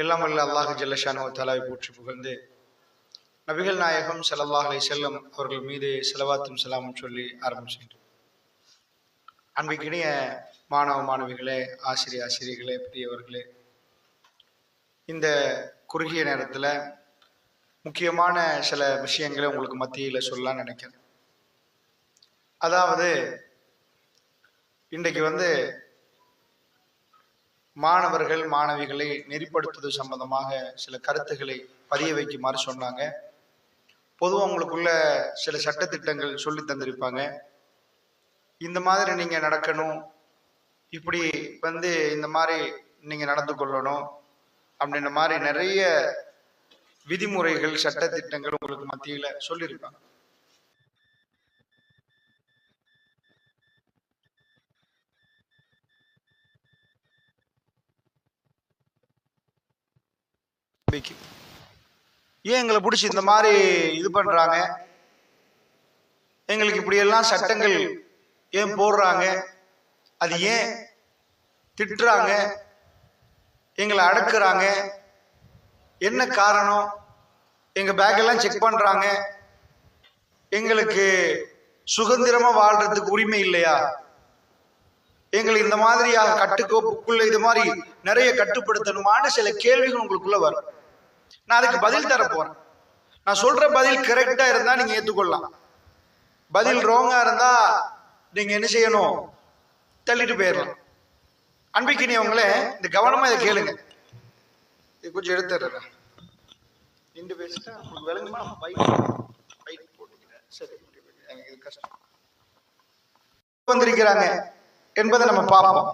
எல்லாம் வல்ல அல்லாஹ் ஜல்லஷானஹு தஆலாவை போற்றி புகழ்ந்து நபிகள் நாயகம் ஸல்லல்லாஹு அலைஹி வஸல்லம் அவர்கள் மீது ஸலவாத்தும் ஸலாமும் சொல்லி ஆரம்பிக்கின்றோம். அன்பிற்கினிய மாணவ மாணவிகளே, ஆசிரியர்களே, பெரியவர்களே, இந்த குறுகிய நேரத்தில் முக்கியமான சில விஷயங்களை உங்களுக்கு மத்தியில் சொல்லலாம்னு நினைக்கிறேன். அதாவது இன்றைக்கு மாணவர்கள் மாணவிகளை நெறிப்படுத்துவது சம்பந்தமாக சில கருத்துக்களை பதிய வைக்குமாறு சொன்னாங்க. பொதுவாக உங்களுக்குள்ள சில சட்டத்திட்டங்கள் சொல்லி தந்திருப்பாங்க. இந்த மாதிரி நீங்க நடக்கணும், இப்படி இந்த மாதிரி நீங்க நடந்து கொள்ளணும் அப்படின்ற மாதிரி நிறைய விதிமுறைகள் சட்டத்திட்டங்கள் உங்களுக்கு மத்தியில சொல்லியிருப்பாங்க. ஏன் எங்களை பிடிச்சி இந்த மாதிரி இது பண்றாங்க, எங்களுக்கு இப்படி எல்லாம் சட்டங்கள் ஏன் போடுறாங்க, அது ஏன் திட்டுறாங்க, எங்களை அடக்குறாங்க, என்ன காரணம், எங்க பேக் எல்லாம் செக் பண்றாங்க, எங்களுக்கு சுதந்திரமா வாழ்றதுக்கு உரிமை இல்லையா, எங்களை இந்த மாதிரியாக கட்டுக்கோப்புக்குள்ள இது மாதிரி நிறைய கட்டுப்படுத்தணுமான சில கேள்விகள் உங்களுக்குள்ள வரும். நான் அதுக்கு பதில் தர போறேன். நான் சொல்ற பதில் கரெக்டா இருந்தா நீங்க ஏத்துக்கொள்ளலாம். பதில் ரோங்கா இருந்தா நீங்க என்ன செய்யணும், தள்ளிட்டு போயிடலாம். அன்பிக்கினியவங்களே, இந்த கவனமா இதை கேளுங்க. இது கொஞ்சம் எடுத்துறேன். நின்று பேசிட்டா உங்களுக்கு விளங்குமா? சரி, எனக்கு இது கஷ்டம். வந்திருக்கிறாங்க என்பதை நம்ம பார்ப்போம்.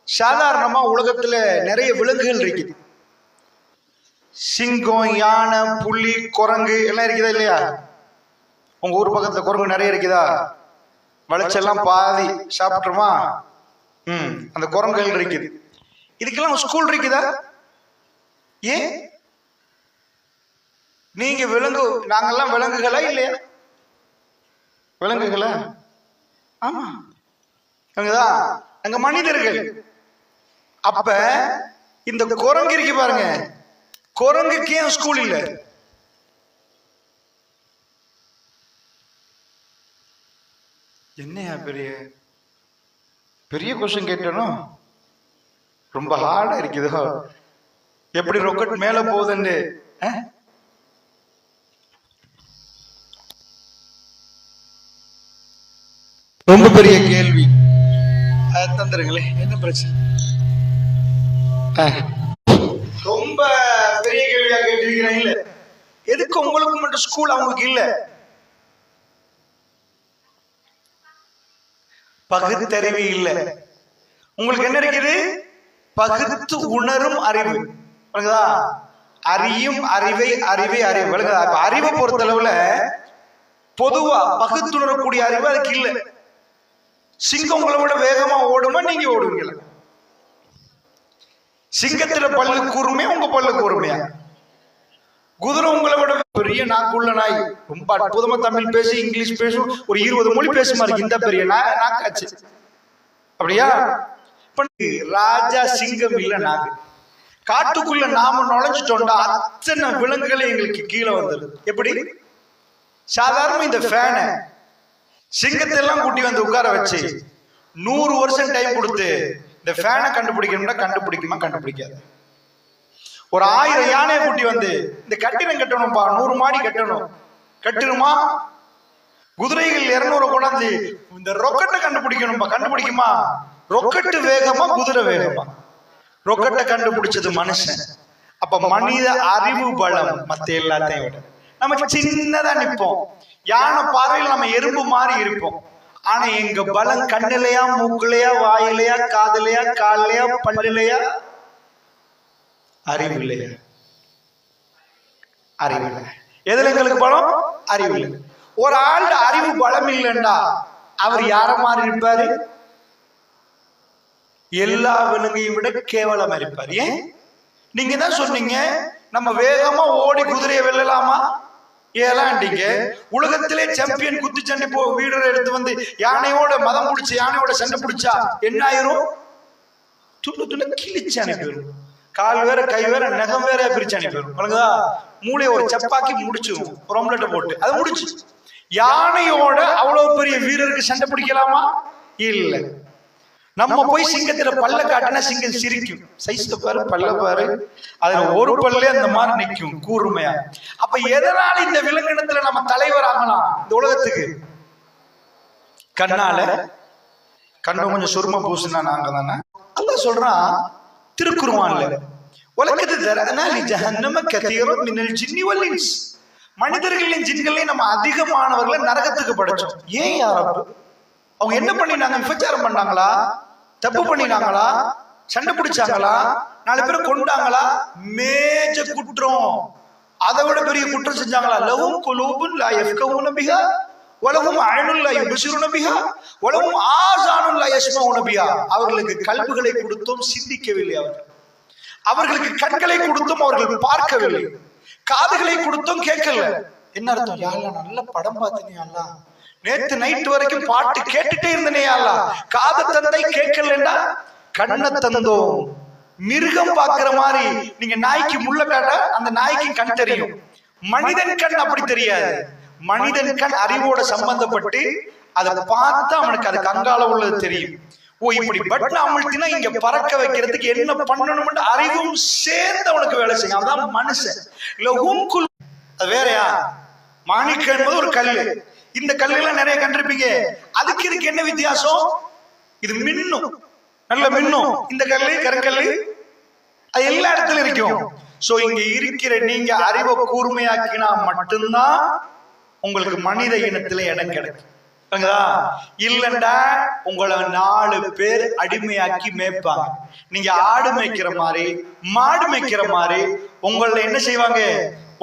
சாதாரணமா உலகத்துல நிறைய விலங்குகள் இருக்குது. சிங்கம், யானை, புலி, குரங்கு எல்லாம் இருக்குதா இல்லையா? உங்க ஊர் பக்கத்துல குரங்கு நிறைய இருக்குதா? வளைச்செல்லாம் பாதி சாப்பிட்டுருமா? அந்த குரங்குகள் இருக்குது. இதுக்கெல்லாம் ஸ்கூல் இருக்குதா? ஏன் நீங்க விலங்கு, நாங்கெல்லாம் விலங்குகளா இல்லையா? விலங்குகளா? ஆமா, அங்க மனிதர்கள். அப்ப இந்த குரங்கு இருக்கு பாருங்க, குரங்குக்கு ஏன் ஸ்கூல் இல்ல? என்னையா பெரிய பெரிய கொஸ்டின் கேட்டனும், ரொம்ப ஹார்டா இருக்குதோ. எப்படி ராக்கெட் மேல போகுதுன்னு ரொம்ப பெரிய கேள்வி. தந்துருங்களே, என்ன பிரச்சனை? ரொம்ப பெரிய கேள்வியா கேட்டிருக்கிறேன். இல்ல, எதுக்கு உங்களுக்கு மட்டும் ஸ்கூல் அவங்களுக்கு இல்ல? பகுத்தறிவு இல்ல. உங்களுக்கு என்ன இருக்குது? பகுத்து உணரும் அறிவு. அறியும் அறிவை, அறிவை அறிவு. அறிவை பொறுத்தளவுல பொதுவா பகுத்துணரக்கூடிய அறிவு அதுக்கு இல்ல. சிங்கம் உங்களை விட வேகமா ஓடுமா, நீங்க ஓடுவீங்களா? சிங்கத்துல பல்லு கூர்மையா, உங்க பல்லு கூர்மையா? குதிரை உங்களை விட பெரிய நாக்குள்ள நாய், ரொம்ப அற்புதமா தமிழ் பேசி இங்கிலீஷ் பேசும், ஒரு 20 மொழி பேசுமா இருக்கு இந்த பெரிய நாக்காச்சு. அப்படியா? ராஜா சிங்கம் இல்ல நாக்கு. காட்டுக்குள்ள நாம நுழைஞ்சிட்டோம்டா அத்தனை விலங்குகளை எங்களுக்கு கீழே வந்துடும். எப்படி? சாதாரண இந்த ஃபேன சிங்கத்தை எல்லாம் கூட்டி வந்து உட்கார வச்சு 100 வருஷம் டைம் கொடுத்து இந்த ஃபேனை கண்டுபிடிக்கணும்னா கண்டுபிடிக்குமா? கண்டுபிடிக்காது. ஒரு 1000 யானையை கூட்டி வந்து இந்த கட்டிடம் கட்டணும்பா, 100 மாடி கட்டணும், கட்டிடுமா? குதிரைகள் 200 கொண்டாந்து இந்த ரொக்கெட்டை கண்டுபிடிக்கணும்பா, கண்டுபிடிக்குமா? ரொக்கெட்டு வேகமா, குதிரை வேகமா? ரொக்கெட்டை கண்டுபிடிச்சது மனுஷன். அப்ப மனித அறிவு பலம் மத்த எல்லாத்தையும் விட நம்ம சின்னதா நிற்போம். யானை பார்வையில் நம்ம எறும்பு மாதிரி இருப்போம். ஆனா எங்க பலம் கண்ணிலையா, மூக்குலையா, வாயிலையா, காதலையா, காலையா, பல்லுலையா? அறிவு இல்லையா? அறிவு இல்லை. எதுல எங்களுக்கு பலம்? அறிவு இல்லை. ஒரு ஆள் அறிவு பலம் இல்லைண்டா அவர் யார மாதிரி இருப்பாரு? எல்லா விலங்கையும் விட கேவலமா இருப்பார். ஏன்? நீங்க தான் சொன்னீங்க நம்ம வேகமா ஓடி குதிரையை வெல்லலாமா? ஏலாண்டீங்க. உலகத்திலே சாம்பியன் குத்துச்சண்டை வீரரை எடுத்து வந்து யானையோட மதம் பிடிச்ச யானையோட சண்டை பிடிச்சா என்ன ஆயிரும்? துண்டு துண்டு கிழிச்சு அனுப்பிடும். கால் வேற கை வேற நகம் வேற பிரிச்சு அனுப்பிடுறா. மூளையை ஒரு சப்பாக்கி முடிச்சிடும், ஒரு ஆம்லெட்டை போட்டு அது முடிச்சு. யானையோட அவ்வளவு பெரிய வீரருக்கு சண்டை பிடிக்கலாமா? இல்ல. நம்ம போய் சிங்கத்துல பல்ல காட்டினா சிங்கம் சிரிக்கும். சைஸ் பாரு, பல்ல பாரு, அதுல ஒரு பல்லே அந்த மாதிரி நிற்கும் கூர்மையா. அப்ப எதனால இந்த விலங்கினத்துல நம்ம தலைவர் ஆகலாம் இந்த உலகத்துக்கு? கண்ணால. கண்ணு கொஞ்சம் சுரும பூசுனா நாங்க தானே. அல்லாஹ் சொல்றான் திருக்குர்ஆன்ல, உலகத்து தரனா லி ஜஹன்னம கதீரன் மினல் ஜின்னி வல் இன்ஸ். மனிதர்களின் ஜின்களையும் நம்ம அதிகமானவர்களை நரகத்துக்கு படைச்சோம். ஏன் யா ரப்? அவங்க என்ன பண்ணினாங்க? விபச்சாரம் பண்ணாங்களா? தப்பு பண்ணினாங்களா? சண்டை பிடிச்சாங்களா? 4 பேரை கொண்டாங்களா? மேஜ குற்றம். அதை விட பெரிய குற்றம் செஞ்சாங்களா? லஹும் குலூபுன் லா யஃப்கஹூன பிஹா வலஹும் அய்னுன் லா யுப்சிருன பிஹா வலஹும் ஆஸானுன் லா யஸ்மஊன பிஹா. அவர்களுக்கு கல்புகளை கொடுத்தோம், சிந்திக்கவில்லை. அவர்களுக்கு கண்களை கொடுத்தோம், அவர்கள் பார்க்கவில்லை. காதுகளை கொடுத்தோம், கேட்கல. என்ன அர்த்தம்? யா அல்லாஹ், நல்ல படம் பார்த்தனே அல்லாஹ், நேத்து நைட் வரைக்கும் பாட்டு கேட்டுட்டே இருந்தனே அல்லாஹ், காது தந்தை கேட்கலன்னா கண்ணை தந்தோம். மிருகம் பாக்குற மாதிரி நீங்க நாய்க்கு முள்ள காட்ட அந்த நாய்க்கு கண் தெரியும், மனிதன் கண் அப்படி தெரியாது. மனிதன் கண் அறிவோட சம்பந்தப்பட்டு அதை பார்த்தா அவனுக்கு அது கங்கால உள்ளது தெரியும். ஓ, இப்படி பட்டன் அமுழ்த்தினா இங்க பறக்க வைக்கிறதுக்கு என்ன பண்ணணும்னு அறிவும் சேர்ந்து அவனுக்கு வேலை செய்யும். அதான் மனுஷன். அது வேறையா? மாணிக்கம் என்பது ஒரு கல்லு. இந்த கல்லுலாம் நிறைய கண்டிருப்பீங்க. அதுக்கு இதுக்கு என்ன வித்தியாசம்? இது மின்னும், நல்ல மின்னும். இந்த கல்லு கருங்கல்லு அது எல்லா இடத்துலயும் இருக்கும். சோ இங்க இருக்கிற நீங்க அறிவை கூர்மையாக்கினா மட்டும்தான் உங்களுக்கு மனித இனத்துல இடம் கிடைக்கும். இல்லண்டா உங்களை 4 பேர் அடிமையாக்கி மேய்ப்பாங்க. நீங்க ஆடு மேய்க்கிற மாதிரி, மாடு மேய்க்கிற மாதிரி உங்களை என்ன செய்வாங்க?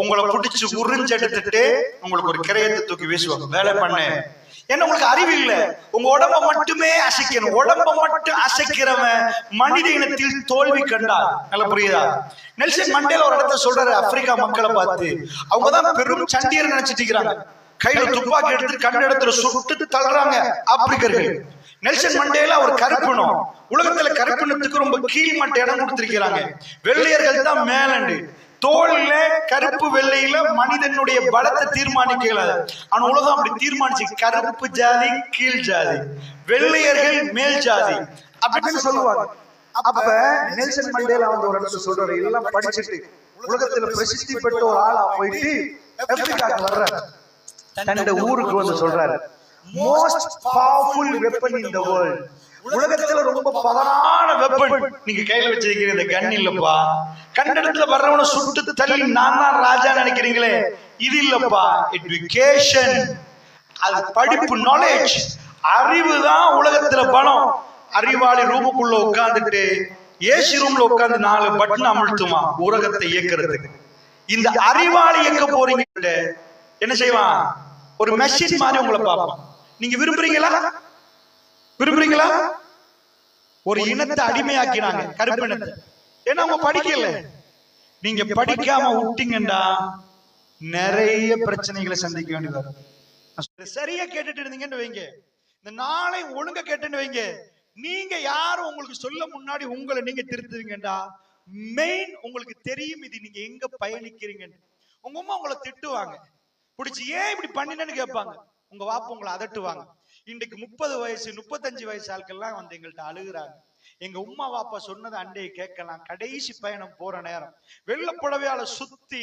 உங்களை பிடிச்சு உறிஞ்செடுத்துட்டு உங்களுக்கு ஒரு கிரயத்தை தூக்கி வீசுவாங்க. வேலை பண்ணு. ஏன்னா உங்களுக்கு அறிவு இல்ல. உங்க உடம்ப மட்டுமே அசைக்கணும். உடம்ப மட்டும் அசைக்கிறவன் மனித இனத்தில் தோல்வி கண்டா. நல்லா புரியுதா? நெல்சன் மண்டேலா ஒரு இடத்துல சொல்றாரு, ஆப்பிரிக்கா மக்களை பார்த்து, அவங்கதான் பெரும் சண்டியர் நினைச்சிட்டு இருக்கிறாங்க. கையில துப்பாக்கி எடுத்து கண்ட இடத்துல சுட்டு தள்ளுறாங்க ஆப்பிரிக்கர்கள். நெல்சன் மண்டேலா ஒரு கருப்பினம். உலகத்துல கருப்பினத்துக்கு ரொம்ப கீழ்மட்ட இடம் கொடுத்திருக்கிறாங்க. வெள்ளையர்கள் தான் மேலண்டு. தோல்ல கருப்பு வெள்ளையில மனிதனுடைய பலத்தை தீர்மானிக்கல. ஆனா உலகம் அப்படி தீர்மானிச்சு, கருப்பு ஜாதி கீழ் ஜாதி, வெள்ளையர்கள் மேல் ஜாதி அப்படின்னு சொல்லுவாங்க. அப்ப நெல்சன் மண்டேலா வந்து ஒரு இடத்துல சொல்றாரு, எல்லாம் படிச்சுட்டு உலகத்துல பிரசித்தி பெற்ற ஒரு ஆளா போயிட்டு ஆப்பிரிக்காக்கு வர்றாரு. தன்னுடைய ஊருக்கு வந்து சொல்றாரு, most powerful weapon in the world. உலகத்துல ரொம்ப பவரான வெப்பன் நீங்க கையில வச்சிருக்கிற இந்த கன் இல்லப்பா. கண்டத்துல வர்றவன சுட்டு தள்ளி நான் தான் ராஜா நினைக்கிறீங்களே, இது இல்லப்பா. எஜுகேஷன், அது படிப்பு, நாலேஜ், அறிவு தான் உலகத்துல பலம். அறிவாளி ரூமுக்குள்ள உட்கார்ந்துட்டு ஏசி ரூம்ல உட்கார்ந்து 4 பட்டன் அமுழ்த்துமா உலகத்தை இயக்குறதுக்கு. இந்த அறிவாளி இயக்க போறீங்க என்ன செய்வான்? ஒரு மெஷின் மாதிரி உங்களை பார்ப்பான். நீங்க விரும்புறீங்களா? விரும்புறீங்களா? ஒரு இனத்தை அடிமையாக்கினாங்க, கருப்பினத்தை. ஏன்னா அவங்க படிக்கல. நீங்க படிக்காம விட்டீங்கன்னா நிறைய பிரச்சனைகளை சந்திக்க வேண்டியது. சரியா கேட்டுட்டு இருந்தீங்கன்னு வைங்க, இந்த நாளை ஒழுங்க கேட்டுன்னு வைங்க, நீங்க யாரும் உங்களுக்கு சொல்ல முன்னாடி உங்களை நீங்க திருத்துவீங்கடா. மெயின் உங்களுக்கு தெரியும் இது நீங்க எங்க பயணிக்கிறீங்க. உங்க அம்மா உங்களை திட்டுவாங்க, பிடிச்சி ஏன் இப்படி பண்ணினு கேட்பாங்க. உங்க வாப்பா உங்களை அதட்டுவாங்க. இன்றைக்கு 30 வயசு 35 வயசு ஆட்கள்லாம் வந்து எங்கள்கிட்ட அழுகுறாங்க. எங்க உம்மா வாப்பா சொன்னது அண்டையை கேட்கலாம். கடைசி பயணம் போற நேரம், வெள்ளை புடவையால சுத்தி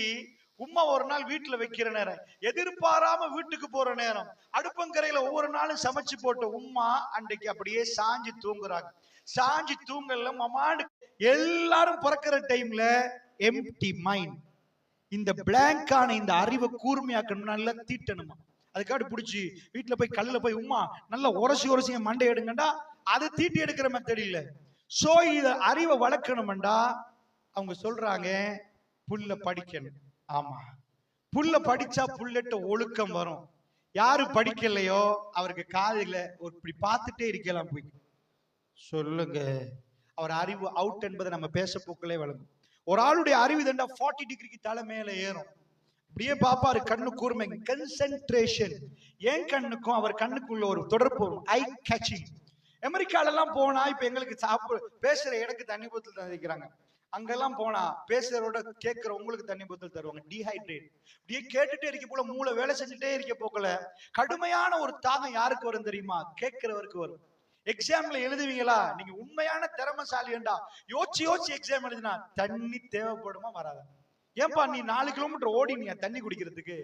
உம்மா ஒரு நாள் வீட்டுல வைக்கிற நேரம், எதிர்பாராம வீட்டுக்கு போற நேரம், அடுப்பங்கரையில ஒவ்வொரு நாளும் சமைச்சு போட்ட உம்மா அன்றைக்கு அப்படியே சாஞ்சி தூங்குறாங்க. சாஞ்சி தூங்கல மமான்னு எல்லாரும் பிறக்கிற டைம்ல எம்டி மைண்ட். இந்த பிளாங்கான இந்த அறிவை கூர்மையாக்கணும், நல்லா தீட்டணுமா. அதுக்காக பிடிச்சி வீட்டுல போய் கல்ல போய் உம்மா நல்லா உரசி மண்டை எடுங்கண்டா, அது தீட்டி எடுக்கிற மெத்தட் இல்ல. சோ இத அறிவை வளர்க்கணும்டா அவங்க சொல்றாங்க, புல்ல படிக்கணும். ஆமா, புல்ல படிச்சா புல்லட்ட ஒழுக்கம் வரும். யாரு படிக்கலையோ அவருக்கு காதுல ஒரு இப்படி பார்த்துட்டே இருக்கலாம். போய் சொல்லுங்க, அவர் அறிவு அவுட் என்பதை நம்ம பேச போக்களே வழங்கும். ஒரு ஆளுடைய அறிவு தண்டா 40 டிகிரிக்கு தலை மேல ஏறும். அப்படியே பாப்பாரு, கண்ணு கூர்மை, கன்சென்ட்ரேஷன். என் கண்ணுக்கும் அவர் கண்ணுக்குள்ள ஒரு தொடர்பு, ஐ கேச்சிங். அமெரிக்கால எல்லாம் போனா இப்ப எங்களுக்கு பேசுற இடக்கு தண்ணி போத்துல தந்திக்கிறாங்க. அங்கெல்லாம் போனா பேசுறதோட கேட்கிற உங்களுக்கு தண்ணி போத்தல் தருவாங்க. டீஹைட்ரேட் இப்படியே கேட்டுட்டே இருக்க போல, மூளை வேலை செஞ்சுட்டே இருக்க போக்கல கடுமையான ஒரு தாகம் யாருக்கு வரும் தெரியுமா? கேட்கிறவருக்கு வரும். எக்ஸாம்ல எழுதுவீங்களா? நீங்க உண்மையான திறமைசாலிண்டா யோசிச்சு யோசிச்சு எக்ஸாம் எழுதினா தண்ணி தேவைப்படுமா வராதா? ஏன்பா நீ 4 கிலோமீட்டர் ஓடினியா தண்ணி குடிக்கிறதுக்கு?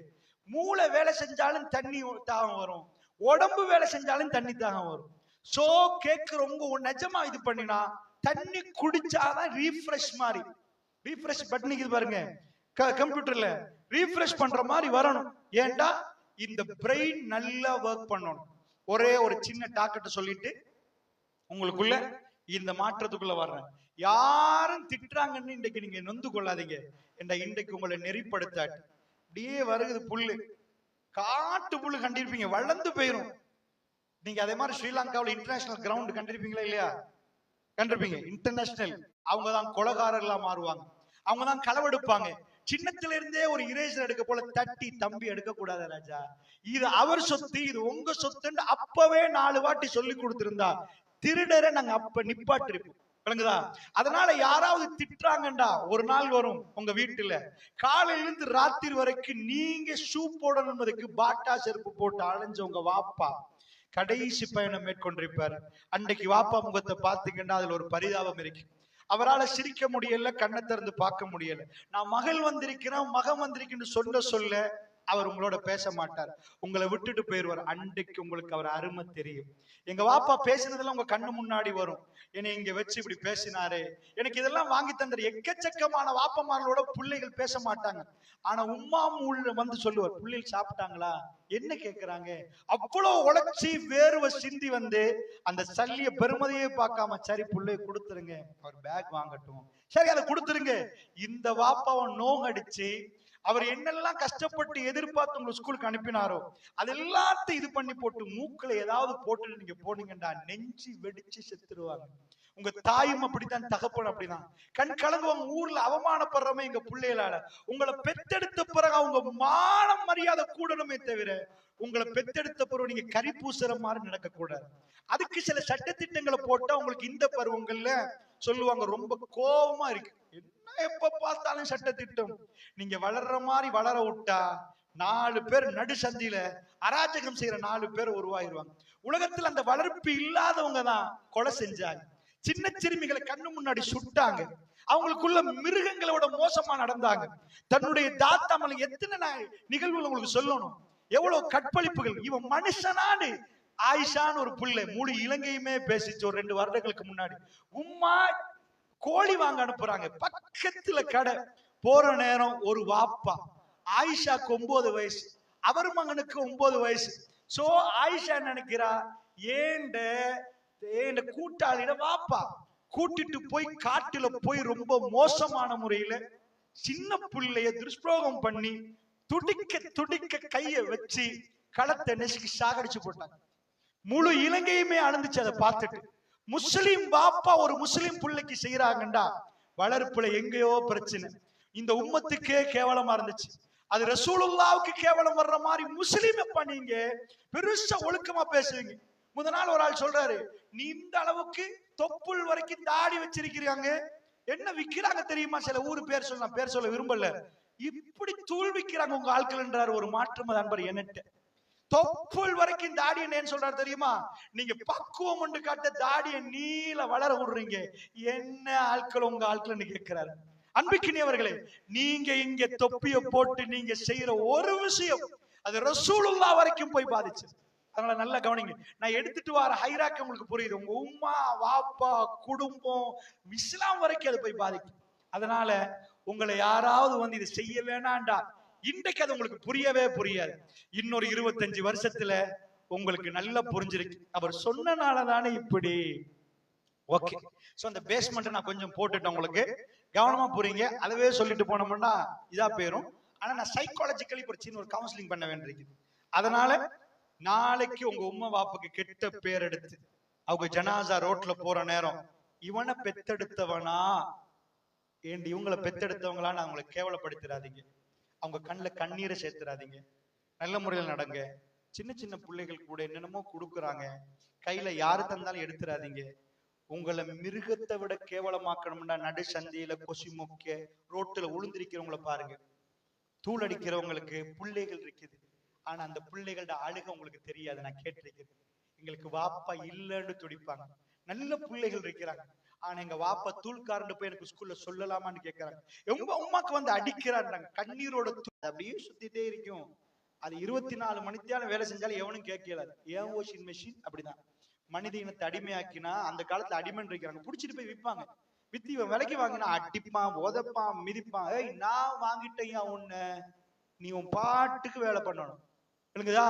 மூளை வேலை செஞ்சாலும் தண்ணி தாகம் வரும், உடம்பு வேலை செஞ்சாலும் தண்ணி தாகம் வரும். சோ கேட்கிறவங்க நிஜமா இது பண்ணினா தண்ணி குடிச்சாதான் ரீஃப்ரெஷ் மாதிரி, ரீஃப்ரெஷ் பட்டன் இது பாருங்க கம்ப்யூட்டர்ல ரீஃப்ரெஷ் பண்ற மாதிரி வரணும். ஏன்டா இந்த பிரெயின் நல்லா ஒர்க் பண்ணணும். ஒரே ஒரு சின்ன டாக்டர்ட்ட சொல்லிட்டு உங்களுக்குள்ள இந்த மாற்றத்துக்குள்ள வர்றேன். யாரும் திட்டுறாங்கன்னு இன்றைக்கு நீங்க நொந்து கொள்ளாதீங்க. இன்றைக்கு உங்களை நெறிப்படுத்தாட்டு அப்படியே வருகுது புல்லு, காட்டு புல்லு கண்டிருப்பீங்க, வளர்ந்து போயிரும். நீங்க அதே மாதிரி ஸ்ரீலங்காவில் இன்டர்நேஷனல் கிரவுண்ட் கண்டிருப்பீங்களா இல்லையா? கண்டிருப்பீங்க. இன்டர்நேஷனல் அவங்க தான் கொலகாரர்களா மாறுவாங்க, அவங்க தான் களவெடுப்பாங்க. சின்னத்தில இருந்தே ஒரு இரேசர் எடுக்க போல தட்டி தம்பி எடுக்க கூடாது ராஜா, இது அவர் சொத்து, இது உங்க சொத்துன்னு அப்பவே 4 வாட்டி சொல்லி கொடுத்திருந்தா திருடரை நாங்க அப்ப நிப்பாட்டிருப்போம். விளங்குதா? அதனால யாராவது திட்டுறாங்கண்டா ஒரு நாள் வரும் உங்க வீட்டுல காலையில இருந்து ராத்திரி வரைக்கும் நீங்க ஷூ போடணும்னதுக்கு பாட்டா செருப்பு போட்டு அலைஞ்ச உங்க வாப்பா கடைசி பயணம் மேற்கொண்டிருப்பார். அன்றைக்கு வாப்பா முகத்தை பார்த்தீங்கன்னா அதுல ஒரு பரிதாபம் இருக்கு. அவரால் சிரிக்க முடியல, கண்ணை திறந்து பார்க்க முடியல. நான் மகள் வந்திருக்கிறேன் மகன் வந்திருக்குன்னு சொல்ல அவர் உங்களோட பேச மாட்டார், உங்களை விட்டுட்டு போயிடுவார். அன்றைக்கு உங்களுக்கு அவர் அருமை தெரியும். எங்க வாப்பா பேசினதெல்லாம் உங்க கண்ணு முன்னாடி வரும். என்னை இங்க வச்சு இப்படி பேசினாரே, எனக்கு இதெல்லாம் வாங்கி தந்தார். எக்கச்சக்கமான வாப்பமார்களோட பிள்ளைகள் பேச மாட்டாங்க. ஆனா உம்மாவும் உள்ள வந்து சொல்லுவார், பிள்ளைகள் சாப்பிட்டாங்களா, என்ன கேட்கிறாங்க. அவ்வளவு உழைச்சி வேர்வை சிந்தி வந்து அந்த சல்லிய பெருமதியே பார்க்காம சரி பிள்ளைய கொடுத்துருங்க, அவர் பேக் வாங்கட்டும், சரி அதை கொடுத்துருங்க. இந்த வாப்பாவை நோங்கடிச்சு அவர் என்னெல்லாம் கஷ்டப்பட்டு எதிர்பார்த்து உங்க ஸ்கூலுக்கு அனுப்பினாரோ அது எல்லாத்தையும் இது பண்ணி போட்டு மூக்குல ஏதாவது போட்டு நீங்க போனீங்கடா நெஞ்சு வெடிச்சு செத்துருவாங்க. உங்க தாயும் அப்படித்தான், தகப்பன் அப்படிதான் கண் கலங்குவாங்க. ஊர்ல அவமானப்படுறமே எங்க பிள்ளைகளால. உங்களை பெத்தெடுத்த பிறகு அவங்க மானம் மரியாதை கூடணுமே தவிர உங்களை பெத்தெடுத்த பிறகு நீங்க கறி பூசுற மாதிரி நடக்க கூடாது. அதுக்கு சில சட்டத்திட்டங்களை போட்டா உங்களுக்கு இந்த பருவங்கள்ல சொல்லுவாங்க ரொம்ப கோபமா இருக்கு, என்ன எப்ப பார்த்தாலும் சட்டத்திட்டம். நீங்க வளர்ற மாதிரி வளர விட்டா 4 பேர் நடு சந்தியில அராஜகம் செய்யற 4 பேர் உருவாயிருவாங்க. உலகத்துல அந்த வளர்ப்பு இல்லாதவங்க தான் கொலை செஞ்சாங்க, சின்ன சிறுமிகளை கண்ணு முன்னாடி சுட்டாங்க, அவங்களுக்குள்ள மிருகங்களோட மோசமா நடந்தாங்க. தன்னுடைய தாத்தாமலை எத்தனை நிகழ்வுகள் உங்களுக்கு சொல்லணும், எவ்வளவு கற்பழிப்புகள். இவன் மனுஷனானு ஆயிஷான்னு ஒரு புள்ளை முழு இலங்கையுமே பேசிச்சு ஒரு 2 வருடங்களுக்கு முன்னாடி. உம்மா கோழி வாங்க அனுப்புறாங்க, பக்கத்துல கடை. போற நேரம் ஒரு வாப்பா, ஆயிஷாக்கு 9 வயசு, அவர் மகனுக்கு 9 வயசு. சோ ஆயிஷா நினைக்கிறா ஏண்ட கூட்டாளிட வாப்பா கூட்டிட்டு போய் காட்டுல போய் ரொம்ப மோசமான முறையில சின்ன பிள்ளைய துஷ்பிரயோகம் பண்ணி துடிக்க துடிக்க கைய வச்சு களத்தை நெசுக்கி சாகடிச்சு போட்டாங்க. முழு இலங்கையுமே அழுந்துச்சு அதை பார்த்துட்டு. முஸ்லிம் பாப்பா ஒரு முஸ்லிம் பிள்ளைக்கு செய்யறாங்கண்டா வளர்ப்புல எங்கேயோ பிரச்சனை. இந்த உம்மத்துக்கே கேவலமா இருந்துச்சு, அது ரசூலுல்லாவுக்கு கேவலம் வர்ற மாதிரி முஸ்லிம் நீங்க பெருசா ஒழுக்கமா பேசுவீங்க. முத நாள் ஒரு ஆள் சொல்றாரு, நீ இந்த அளவுக்கு தொப்புள் வரைக்கும் தாடி வச்சிருக்கிறாங்க, என்ன விக்கிறாங்க தெரியுமா? சில ஊரு பேர் சொல்லலாம், பேர் சொல்ல விரும்பல, இப்படி தூள் விக்கிறாங்க உங்க ஆட்கள் என்றார் ஒரு மாற்று அன்பர் என்னட்ட. தொப்புள் வரைக்கும் தாடி என்ன சொல்றாரு தெரியுமா? நீங்க பக்குவம் ஒன்று காட்ட தாடியை நீல வளர விடுறீங்க, என்ன ஆட்கள் உங்க ஆட்கள் கேட்கிறாரு. அன்புக்கினியவர்களே, நீங்க இங்க தொப்பிய போட்டு நீங்க செய்யற ஒரு விஷயம் அது ரசூலுல்லா வரைக்கும் போய் பாதிச்சு. அதனால நல்லா கவனிங்க. நான் எடுத்துட்டு வர ஹைராக் உங்களுக்கு புரியுது. உங்க உம்மா வாப்பா குடும்பம் இஸ்லாம் வரைக்கும் அது போய் பாதிக்கும். அதனால உங்களை யாராவது வந்து இதை செய்ய வேணாண்டா, இன்றைக்கு அது உங்களுக்கு புரியவே புரியாது. இன்னொரு 25 வருஷத்துல உங்களுக்கு நல்லா புரிஞ்சிருக்கு, அவர் சொன்னனாலதானே இப்படி. ஓகே, சோ அந்த பேஸ்மெண்ட் நான் கொஞ்சம் போட்டுட்டேன், உங்களுக்கு கவனமா புரியுங்க. அதுவே சொல்லிட்டு போனோம்னா இதா போயிரும். ஆனா நான் சைக்காலஜிக்கலி ஒரு சின்ன ஒரு கவுன்சிலிங் பண்ண வேண்டியிருக்கு. அதனால நாளைக்கு உங்க உம்மா வாப்புக்கு கெட்ட பேர் எடுத்து அவங்க ஜனாசா ரோட்ல போற நேரம் இவனை பெத்தெடுத்தவனா ஏண்டி இவங்களை பெத்தெடுத்தவங்களான்னு அவங்களை கேவலப்படுத்திடாதீங்க, அவங்க கண்ணுல கண்ணீரை சேர்த்துறாதீங்க. நல்ல முறையில் நடங்க. சின்ன சின்ன பிள்ளைகள் கூட என்னென்னமோ கொடுக்குறாங்க, கையில யாரு தந்தாலும் எடுத்துடாதீங்க. உங்களை மிருகத்தை விட கேவலமாக்கணும்னா நடு சந்தையில கொசி மொக்க ரோட்டுல உளுந்திருக்கிறவங்கள பாருங்க. தூள் அடிக்கிறவங்களுக்கு பிள்ளைகள் இருக்குது, ஆனா அந்த பிள்ளைகளோட அழுக உங்களுக்கு தெரியாது. நான் கேட்டிருக்கிறேன், எங்களுக்கு வாப்பா இல்லைன்னு துடிப்பாங்க. நல்ல பிள்ளைகள் இருக்கிறாங்க, ஆனா எங்க வாப்பா தூள்காரன்னு போய் எனக்கு ஸ்கூல்ல சொல்லலாமான்னு கேட்கறாங்க. எங்க அம்மாக்கு வந்து அடிக்கிறாங்க, கண்ணீரோட அப்படியே சுத்திட்டே இருக்கும். அது 24 மணித்தியாலும் வேலை செஞ்சாலும் எவனும் கேட்கல. ஏன் வாஷிங் மெஷின் அப்படிதான் மனித இனத்தை அடிமையாக்கினா. அந்த காலத்துல அடிமைன்னு இருக்கிறாங்க, புடிச்சிட்டு போய் விற்பாங்க. வித்தி இவன் விலைக்கு வாங்கினா அடிப்பான், உதப்பான், மிதிப்பான். ஏய் நான் வாங்கிட்டேயா உன்ன, நீ உன் பாட்டுக்கு வேலை பண்ணணும். எனக்குதா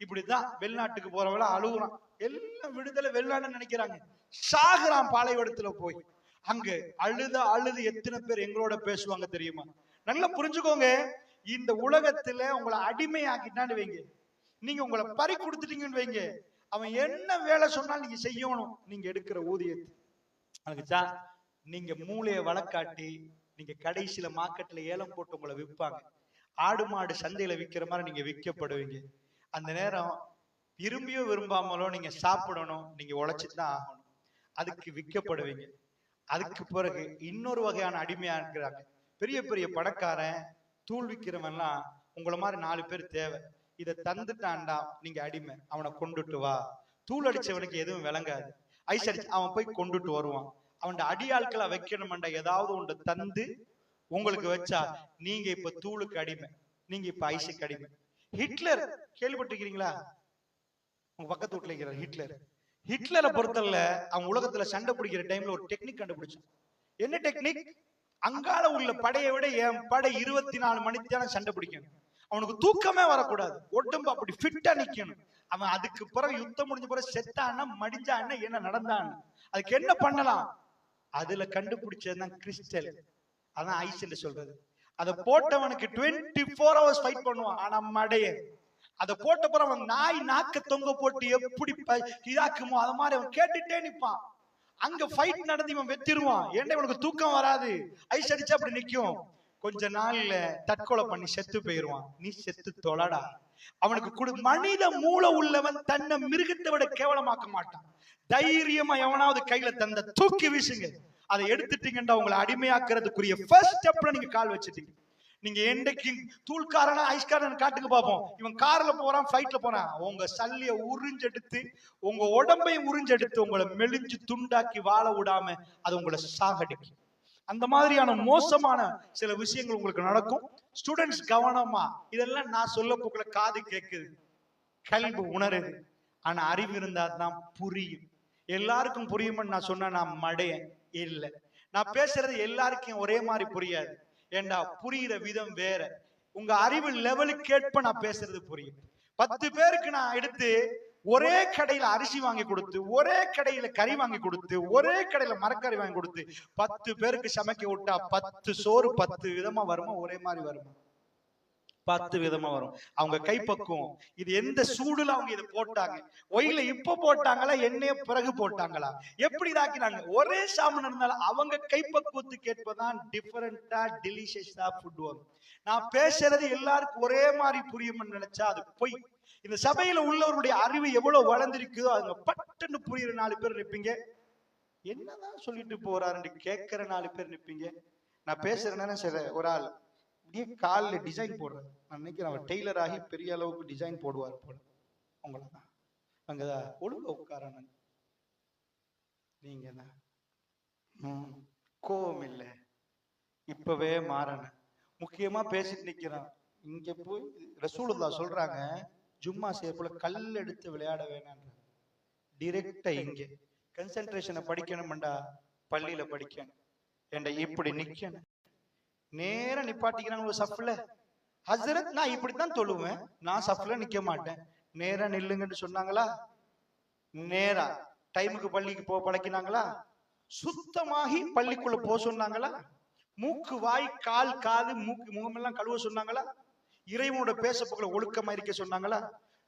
இப்படிதான் வெளிநாட்டுக்கு போறவள அழுகுறான். எல்லாம் விடுதலை வெளிநாடு நினைக்கிறாங்க, சாகுறான் பாலைவனத்துல போய். அங்க அழுது எத்தனை பேர் எங்களோட பேசுவாங்க தெரியுமா? நல்லா புரிஞ்சுக்கோங்க, இந்த உலகத்துல உங்களை அடிமையாக்கிட்டான்னு வைங்க, நீங்க உங்களை பறி கொடுத்துட்டீங்கன்னு வைங்க, அவன் என்ன வேலை சொன்னாலும் நீங்க செய்யணும். நீங்க எடுக்கிற ஊதியத்தை நீங்க மூளையை வளக்காட்டி நீங்க கடைசியில மார்க்கெட்ல ஏலம் போட்டு உங்களை விற்பாங்க. ஆடு மாடு சந்தையில விற்கிற மாதிரி நீங்க விற்கப்படுவீங்க. அந்த நேரம் விரும்பியோ விரும்பாமலோ நீங்க சாப்பிடணும், நீங்க உழைச்சிட்டுதான் ஆகணும். அதுக்கு விற்கப்படுவீங்க. அதுக்கு பிறகு இன்னொரு வகையான அடிமையா இருக்கிறாங்க. பெரிய பெரிய பணக்காரன் தூள் விற்கிறவன்லாம் உங்களை மாதிரி 4 பேர் தேவை. இதை தந்துட்டான்டா நீங்க அடிமை, அவனை கொண்டுட்டு வா. தூள் அடிச்சவனுக்கு எதுவும் விளங்காது, ஐஸ் அடிச்சு அவன் போய் கொண்டுட்டு வருவான். அவன் அடியாட்களை வைக்கணும்டா ஏதாவது ஒன்று தந்து உங்களுக்கு வச்சா நீங்க இப்ப தூளுக்கு அடிமை, நீங்க இப்ப ஐஸுக்கு அடிமை. ஹிட்லர் கேள்விப்பட்டிருக்கீங்களா? உங்க பக்கத்து வீட்டுல இருக்கிற ஹிட்லரை பொறுத்தல அவன் உலகத்துல சண்டை பிடிக்கிற டைம்ல ஒரு டெக்னிக் கண்டுபிடிச்சான். என்ன டெக்னிக்? அங்கால உள்ள படையை விட என் படை 24 மணித்தான சண்டை பிடிக்கணும், அவனுக்கு தூக்கமே வரக்கூடாது, உடம்பு அப்படி ஃபிட்டா நிக்கணும். அவன் அதுக்கு பிறகு யுத்தம் முடிஞ்ச பிறகு செத்தான்னா மடிஞ்சான்னா என்ன நடந்தான், அதுக்கு என்ன பண்ணலாம்? அதுல கண்டுபிடிச்சதுதான் கிறிஸ்டல், அதான் ஐஸ் என்று சொல்றது. அதை போட்டவனுக்கு 24 hours ஃபைட் பண்ணுவான். ஆனா மடைய அதை போட்ட பிறகு அவன் நாய் நாக்க தொங்க போட்டு எப்படி இதாக்குமோ அது மாதிரி அவன் கேட்டுட்டே நிப்பான். அங்க ஃபைட் நடந்து இவன் வெத்திருவான். ஏன்டா இவனுக்கு தூக்கம் வராது, ஐஸ் அடிச்சா அப்படி நிக்கும். கொஞ்ச நாள்ல தற்கொலை பண்ணி செத்து போயிருவான். நீ செத்து தொலைடா. அவனுக்கு மனித மூளை உள்ளவன் தன்னை மிருகத்தை விட கேவலமாக்க மாட்டான். தைரியமா எவனாவது கையில தந்த தூக்கி வீசுங்க. அதை எடுத்துட்டீங்கன்னா உங்களை அடிமையாக்குறதுக்குரிய ஃபர்ஸ்ட் ஸ்டெப்ல நீங்க கால் வச்சுட்டீங்க. நீங்க என்னைக்கு தூள்காரனா ஐஸ்காரன் காட்டுக்கு பார்ப்போம். இவன் கார்ல போறான், ஃபிளைட்ல போறான், உங்க சல்லிய உறிஞ்செடுத்து உங்க உடம்பையும் உறிஞ்செடுத்து உங்களை மெலிஞ்சு துண்டாக்கி வாழ விடாம அது உங்களை சாகடிக்கும். அந்த மாதிரியான மோசமான சில விஷயங்கள் உங்களுக்கு நடக்கும். ஸ்டூடெண்ட்ஸ் கவனமா, இதெல்லாம் நான் சொல்ல போக்குல காது கேட்குது, கல்வி உணருது, ஆனா அறிவு இருந்தா தான் புரியும். எல்லாருக்கும் புரியும்னு நான் சொன்னா நான் மடையன் இல்லை. நான் பேசுறது எல்லாருக்கும் ஒரே மாதிரி புரியாது, ஏண்டா புரியுற விதம் வேற. உங்க அறிவு லெவலுக்கு ஏற்ப நான் பேசுறது புரியும். 10 பேருக்கு நான் எடுத்து ஒரே கடையில அரிசி வாங்கி கொடுத்து, ஒரே கடையில கறி வாங்கி கொடுத்து, ஒரே கடையில மரக்கறி வாங்கி கொடுத்து 10 பேருக்கு சமைக்க விட்டா 10 சோறு 10 விதமா வருமா? ஒரே மாதிரி வருமா? 10 விதமா வரும். அவங்க கைப்பக்குவம், இது எந்த சூடுல அவங்க இதை போட்டாங்க, ஒயில இப்ப போட்டாங்களா எண்ணெய பிறகு போட்டாங்களா, எப்படி இதாக்கினாங்க, ஒரே சாமன் இருந்தாலும் அவங்க கைப்பக்குவத்துக்கு ஏற்பதான் டிஃபரெண்டா டெலிஷியஸா ஃபுட் வரும். நான் பேசுறது எல்லாருக்கும் ஒரே மாதிரி புரியும்னு நினைச்சா அது பொய். இந்த சபையில உள்ளவருடைய அறிவு எவ்வளவு வளர்ந்திருக்குதோ அவங்க பட்டுன்னு புரியுற 4 பேர் நிற்பீங்க. என்னதான் சொல்லிட்டு போறாருன்னு கேட்கிற 4 பேர் நிற்பீங்க. நான் பேசுறேன்னு சரி, ஒரு ஆள் அப்படியே காலில் டிசைன் போடுறாரு. நான் நினைக்கிறேன் அவர் டெய்லர் ஆகி பெரிய அளவுக்கு டிசைன் போடுவார் போல. உங்களை தான் அங்கதான் ஒழுங்க உட்காரணும். நீங்க தான் கோவம் இல்லை, இப்பவே மாறணும். முக்கியமா பேசிட்டு நிக்கிறான். இங்க போய் ரசூலுல்லாஹ் சொல்றாங்க, ஜும்மா செய்யக்குள்ள கல் எடுத்து விளையாட வேணாம், டிரெக்டா இங்க கன்சென்ட்ரேஷனை படிக்கணும்டா, பள்ளியில படிக்கணும். ஏண்டா இப்படி நிக்கணும், நேரம் நிப்பாட்டிக்கிறாங்க சஃப்ல. ஹஸ்ரத் நான் இப்படித்தான் தொழுவேன், நான் சஃப்ல நிக்க மாட்டேன், நேரா நில்லுங்கன்னு சொன்னாங்களா? நேரா டைமுக்கு பள்ளிக்கு போ பழக்கினாங்களா? சுத்தமாகி பள்ளிக்குள்ள போ சொன்னாங்களா? மூக்கு வாய் கால் காது மூக்கு முகமெல்லாம் கழுவ சொன்னாங்களா? இறைவனோட பேச போக்குல ஒழுக்கமா இருக்க சொன்னாங்களா?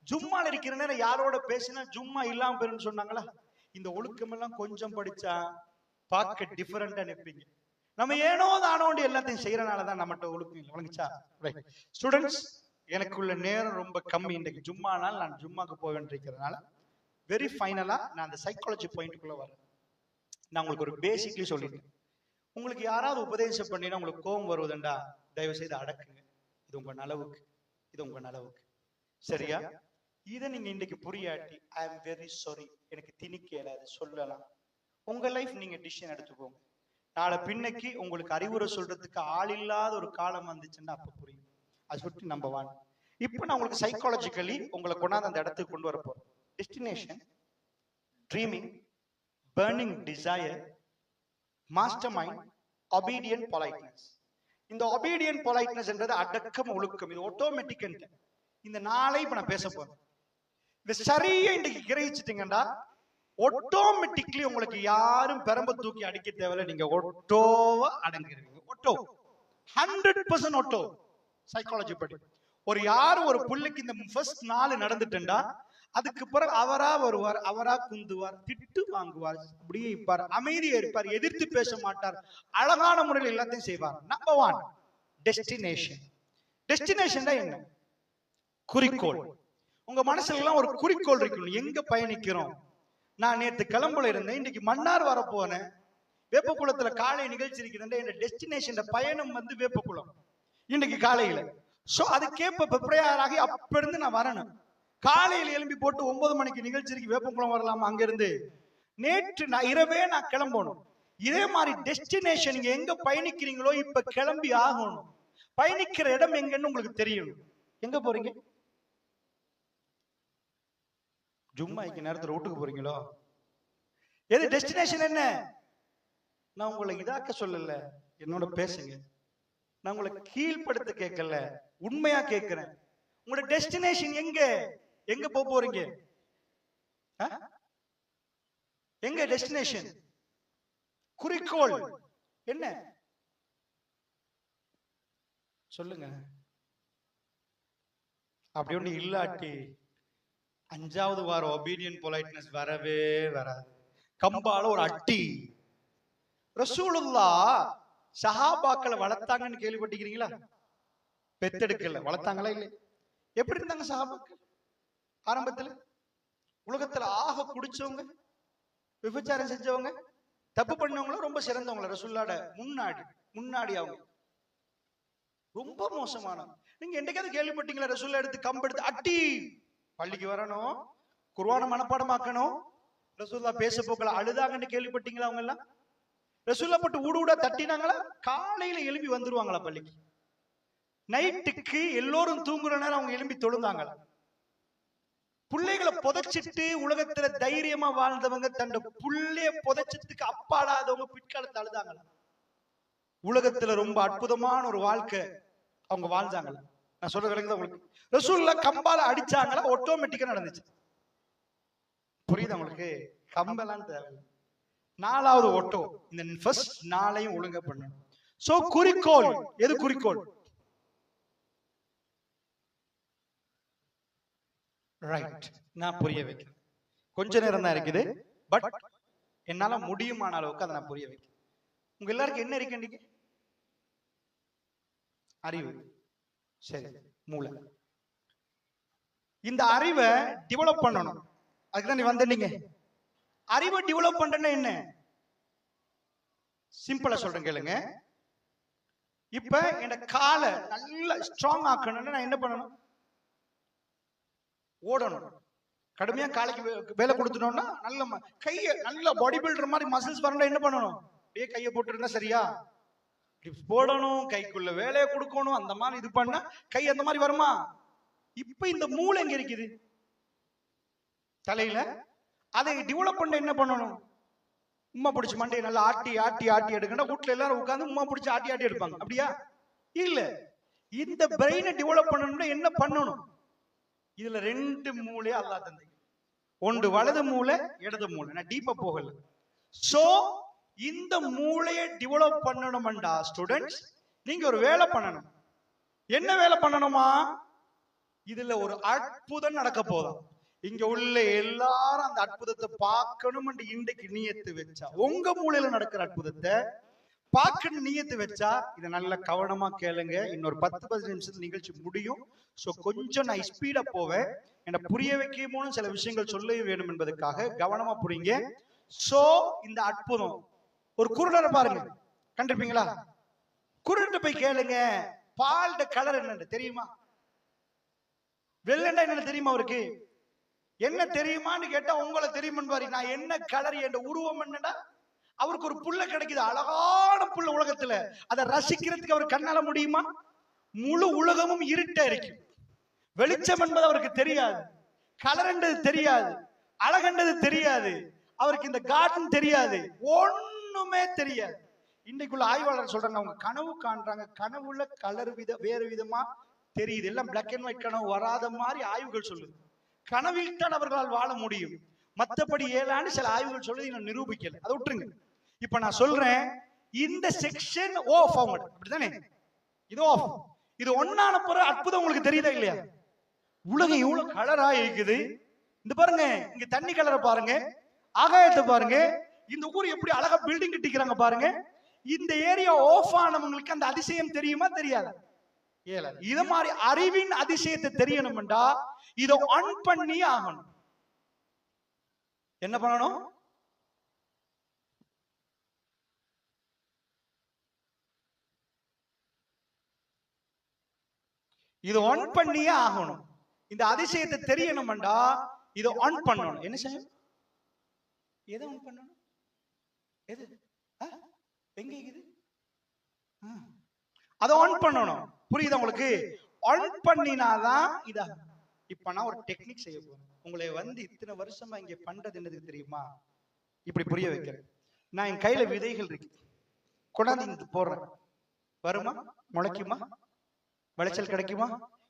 ஜும்மால இருக்கிற நேரம் யாரோட பேசினா ஜும்மா இல்லாம போயிருன்னு சொன்னாங்களா? இந்த ஒழுக்கம் எல்லாம் கொஞ்சம் படிச்சா பார்க்க டிஃபரெண்டா நிற்பீங்க. நம்ம ஏனோ தானோண்டி எல்லாத்தையும் செய்யறனாலதான் நம்மகிட்ட ஒழுக்கம் இல்லை. வணங்கிச்சா? ஸ்டூடெண்ட்ஸ், எனக்குள்ள நேரம் ரொம்ப கம்மி. இன்றைக்கு ஜும்மானால் நான் ஜும்மாக்கு போவேன் இருக்கிறதுனால வெரி ஃபைனலா நான் அந்த சைக்காலஜி பாயிண்ட்டுக்குள்ள வரேன். நான் உங்களுக்கு ஒரு பேசிக்லி சொல்லிட்டேன். உங்களுக்கு யாராவது உபதேசம் பண்ணினா உங்களுக்கு கோபம் வருவதுண்டா, தயவு செய்து அடக்குங்க. இது உங்க நலவுக்கு, இது உங்க நலவுக்கு. சரியா? இதை நீங்க இன்னைக்கு புரியாட்டி ஐ எம் வெரி சாரி, எனக்கு திணிக்க இயலாது, சொல்லலாம். உங்க லைஃப் நீங்க டிசிஷன் எடுத்துக்கோங்க. நாளை பின்னைக்கு உங்களுக்கு அறிவுரை சொல்றதுக்கு ஆள் இல்லாத ஒரு காலம் வந்துச்சுன்னா அப்ப புரியும். அது சுற்றி நம்பர் 1. இப்ப நான் உங்களுக்கு சைக்காலஜிக்கலி உங்களை கொண்டாந்து அந்த இடத்துக்கு கொண்டு வர போறேன். Destination, dreaming, burning desire, master mind, obedient politeness. இந்த obedient politeness என்றது அடக்கம் ஒழுக்கம், இது ஆட்டோமேட்டிக். இந்த நாளை இப்ப நான் பேச போறேன். இந்த சரியா இன்னைக்கு கிரகிச்சிட்டீங்கன்னா ஆட்டோமேட்டிக்லி உங்களுக்கு யாரும் பெரம்ப தூக்கி அடிக்க தேவையில்லை. நீங்க ஒட்டோவா அடங்கிருவீங்க. ஒட்டோ 100% ஒட்டோ. சைக்காலஜி படி ஒரு புள்ளைக்கு இந்த ஃபர்ஸ்ட் 4 நடந்துட்டா அதுக்கு பிறகு அவரா வருவார், அவரா குந்துவார், திட்டு வாங்குவார், அப்படியே இருப்பார், அமைதியா இருப்பார், எதிர்த்து பேச மாட்டார், அழகான முறையில் எல்லாத்தையும் செய்வார். Number 1 destination. டெஸ்டினேஷன் என்ன? குறிக்கோள். உங்க மனசுல எல்லாம் ஒரு குறிக்கோள் இருக்கணும். எங்க பயணிக்கிறோம்? நான் நேற்று கிளம்புல இருந்தேன், இன்னைக்கு மன்னார் வர போனேன். வேப்பக்குளத்துல காலை நிகழ்ச்சி இருக்கிறேன். என் டெஸ்டினேஷன் பயணம் வந்து வேப்பக்குளம் இன்னைக்கு காலையில. சோ அதுக்கேற்ப ப்ரிப்பேராகி அப்ப இருந்து நான் வரணும். காலையில எழும்பி போட்டு 9 மணிக்கு நிகழ்ச்சி இருக்கு, வேப்பக்குளம் வரலாமா? அங்க இருந்து நேற்று நான் இரவே நான் கிளம்பணும். இதே மாதிரி டெஸ்டினேஷன் நீங்க எங்க பயணிக்கிறீங்களோ இப்ப கிளம்பி ஆகணும். பயணிக்கிற இடம் எங்கன்னு உங்களுக்கு தெரியணும். எங்க போறீங்க? ஜும்மாய்க்கு நேரத்தில் ரோட்டுக்கு போறீங்களோ? எது டெஸ்டினேஷன் என்ன? நான் உங்களை இதாக்க சொல்லல, என்னோட பேசுங்க. நான் உங்களை கீழ்படுத்த கேட்கல, உண்மையா கேட்கிறேன். உங்களோட டெஸ்டினேஷன் எங்க? எங்க போறீங்க? எங்க டெஸ்டினேஷன்? குறிக்கோள் என்ன சொல்லுங்க. அப்படி ஒண்ணு இல்லாட்டி 5வது வாரம் obedient politeness வரவே வராது. கம்பால ஒரு அட்டி. ரசூலுல்லாஹ் சஹாபாக்களை வளர்த்தாங்கன்னு கேள்விப்பட்டிருக்கீங்களா? பெத்தெடுக்கல, வளர்த்தாங்களா? இல்லை. எப்படி இருந்தாங்க சஹாபாக்கள் ஆரம்பத்துல? உலகத்துல ஆக குடிச்சவங்க, விபச்சாரம் செஞ்சவங்க, தப்பு பண்ணவங்களும் ரொம்ப சிறந்தவங்கள. ரசூலுல்லாஹ்ட முன்னாடி அவங்க ரொம்ப மோசமானவங்க. நீங்க என்னைக்காவது கேள்விப்பட்டீங்களா ரசூலுல்லாஹ் எடுத்து கம்பெடுத்து அட்டி? பள்ளிக்கு வரணும், குர்ஆனை மனப்பாடமாக்கணும். ரசூலுல்லாஹ் பேச போக்கல அழுதாங்கன்னு கேள்விப்பட்டீங்களா? அவங்க எல்லாம் ரசூலுல்லாஹ் போட்டு ஊடா தட்டினாங்களா? காலையில எழுப்பி வந்துருவாங்களா பள்ளிக்கு? நைட்டுக்கு எல்லோரும் தூங்குற நேரம் அவங்க எழுப்பி தொழுந்தாங்களா? பிள்ளைகளை புதைச்சிட்டு உலகத்துல தைரியமா வாழ்ந்தவங்க தன் புள்ளைய புதைச்சதுக்கு அப்பாடாதவங்க பிற்காலத்தை அழுதாங்களா? உலகத்துல ரொம்ப அற்புதமான ஒரு வாழ்க்கை அவங்க வாழ்ந்தாங்களா? நான் சொல்ற விளங்குதா உங்களுக்கு? ரசூலுல்லாஹ் கம்பால அடிச்சாங்களா? ஆட்டோமேட்டிக்கா நடந்துச்சு. புரியுதா உங்களுக்கு? கம்பெல்லாம் தேவையில்லை. 4வது ஓட்டோ. இந்த ஃபர்ஸ்ட் 4ஐயும் ஒழுங்கா பண்ணணும். சோ குறிக்கோள். எது குறிக்கோள்? ரைட். நான் புரிய வைக்கிறேன். கொஞ்ச நேரம் தான் இருக்குது, பட் என்னால முடியுமான அளவுக்கு அதை நான் புரிய வைக்கிறேன். உங்க எல்லாருக்கும் என்ன இருக்கு? அறிவு. சரி, மூளை. இந்த அறிவை டெவலப் பண்ணணும். அதுக்குதான் நீ வந்தீங்க. அறிவை டெவலப் பண்றேன்னா என்ன? சிம்பிளா சொல்றேன் கேளுங்க. இப்ப என் காலை நல்லா ஸ்ட்ராங் ஆக்கணும்னா நான் என்ன பண்ணணும்? ஓடணும். கடுமையா காலைக்கு வேலை கொடுத்துட்டோம்னா நல்ல கைய நல்ல பாடி பில்டர் மாதிரி மசில்ஸ் வரணும். என்ன பண்ணணும்? அப்படியே கையை போட்டுருந்தா சரியா? போடணும், கைக்குள்ள வேலையை கொடுக்கணும். அந்த மாதிரி இது பண்ண கை அந்த மாதிரி வருமா? இப்ப இந்த மூளை எங்க இருக்குது? தலையில. அதை டெவலப் பண்ண என்ன பண்ணணும்? உம்மா பிடிச்சி மண்டையை நல்லா ஆட்டி ஆட்டி ஆட்டி எடுக்கணும். வீட்டுல எல்லாரும் உட்காந்து உம்மா பிடிச்சி ஆட்டி ஆட்டி எடுப்பாங்க. அப்படியா? இல்ல. இந்த பிரெயினை டெவலப் பண்ணணும்னா என்ன பண்ணணும்? இதுல 2 மூளையா அல்லாஹ் தந்தை. ஒன்று வலது மூளை, இடது மூளை. நான் டீப்பா போகல. சோ இந்த மூளையை டெவலப் பண்ணணும்டா ஸ்டூடெண்ட்ஸ், நீங்க ஒரு வேலை பண்ணணும். என்ன வேலை பண்ணணுமா? இதுல ஒரு அற்புதம் நடக்க போதும். இங்க உள்ள எல்லாரும் அந்த அற்புதத்தை பார்க்கணும். இன்றைக்கு நியத்து வச்சா, உங்க மூளையில நடக்கிற அற்புதத்தை பார்க்கணும் நியத்து வச்சா, இதை நல்ல கவனமா கேளுங்க. இன்னொரு 10-15 நிமிஷத்துல நிகழ்ச்சி முடியும். சோ கொஞ்சம் நான் ஸ்பீடா போவேன். என்ன புரிய வைக்கணும்னு சில விஷயங்கள் சொல்ல வேணும் என்பதற்காக கவனமா புரியுங்க. சோ இந்த அற்புதம். ஒரு குருடரை பாருங்க, கண்டிருப்பீங்களா? குருட்டு போய் கேளுங்க, பால்ட கலர் என்னன்னு தெரியுமா? வெள்ளண்டா என்னன்னு தெரியுமா? அவருக்கு என்ன தெரியுமான்னு கேட்டா உங்களை தெரியுமான்னு பாரு. நான் என்ன கலர், என் உருவம் என்னடா? அவருக்கு ஒரு புள்ள கிடைக்குது, அழகான புள்ள உலகத்துல. அதை ரசிக்கிறதுக்கு அவர் கண்ணால முடியுமா? முழு உலகமும் இருட்டா இருக்கு. வெளிச்சம் என்பது அவருக்கு தெரியாது, கலர் என்றது தெரியாது, அழகண்டது தெரியாது, அவருக்கு இந்த கார்டன் தெரியாது, ஒண்ணுமே தெரியாது. இன்னைக்குள்ள ஆய்வாளர் சொல்றாங்க, அவங்க கனவு காண்றாங்க, கனவுல கலர் வேறு விதமா தெரியுது, எல்லாம் பிளாக் அண்ட் ஒயிட் கனவு வராத மாதிரி ஆய்வுகள் சொல்லுது. கனவில் தான் அவர்களால் வாழ முடியும். மற்றபடி ஏழாண்டு சில ஆய்வுகள் சொல்லுது, இன்னும் நிரூபிக்கல. அதை விட்டுருங்க. இப்ப நான் சொல்றேன், இந்த செக்ஷன் ஆஃப் ஆகும், அப்படித்தானே? இது ஆஃப். இது ஒன்னான பிறகு அற்புதம் உங்களுக்கு தெரியுதா இல்லையா? உலகம் எவ்வளவு கலரா இருக்குது. இந்த பாருங்க, இங்க தண்ணி கலரை பாருங்க, ஆகாயத்தை பாருங்க, இந்த ஊர் எப்படி அழகா பில்டிங் கட்டிக்கிறாங்க பாருங்க. இந்த ஏரியா ஆஃப் ஆனவங்களுக்கு அந்த அதிசயம் தெரியுமா தெரியாது? இது மாதிரி அறிவின் அதிசயத்தை தெரியணும்டா இதை ஆன் பண்ணி ஆகணும். என்ன பண்ணணும்? இது ஆன் பண்ணியே ஆகணும். இந்த அதிசயத்தை தெரியணும்டா இதை ஆன் பண்ணணும். என்ன செய்யணும்? எதை ஆன் பண்ணணும்? எது எங்க இருக்குது? அதை ஆன் பண்ணணும். புரியுதா உங்களுக்கு? ஆன் பண்ணினாதான் இதா. இப்ப நான் ஒரு டெக்னிக் செய்ய போறேன். உங்களை இத்தனை வருஷமா இங்க பண்றது என்னதுக்கு தெரியுமா? இப்படி புரிய வைக்கிறேன். நான் என் கையில விதைகள் இருக்கு, கொண்டாந்து இங்க போடுறேன். வருமா? முளைக்குமா? விளைச்சல் கிடைக்குமா?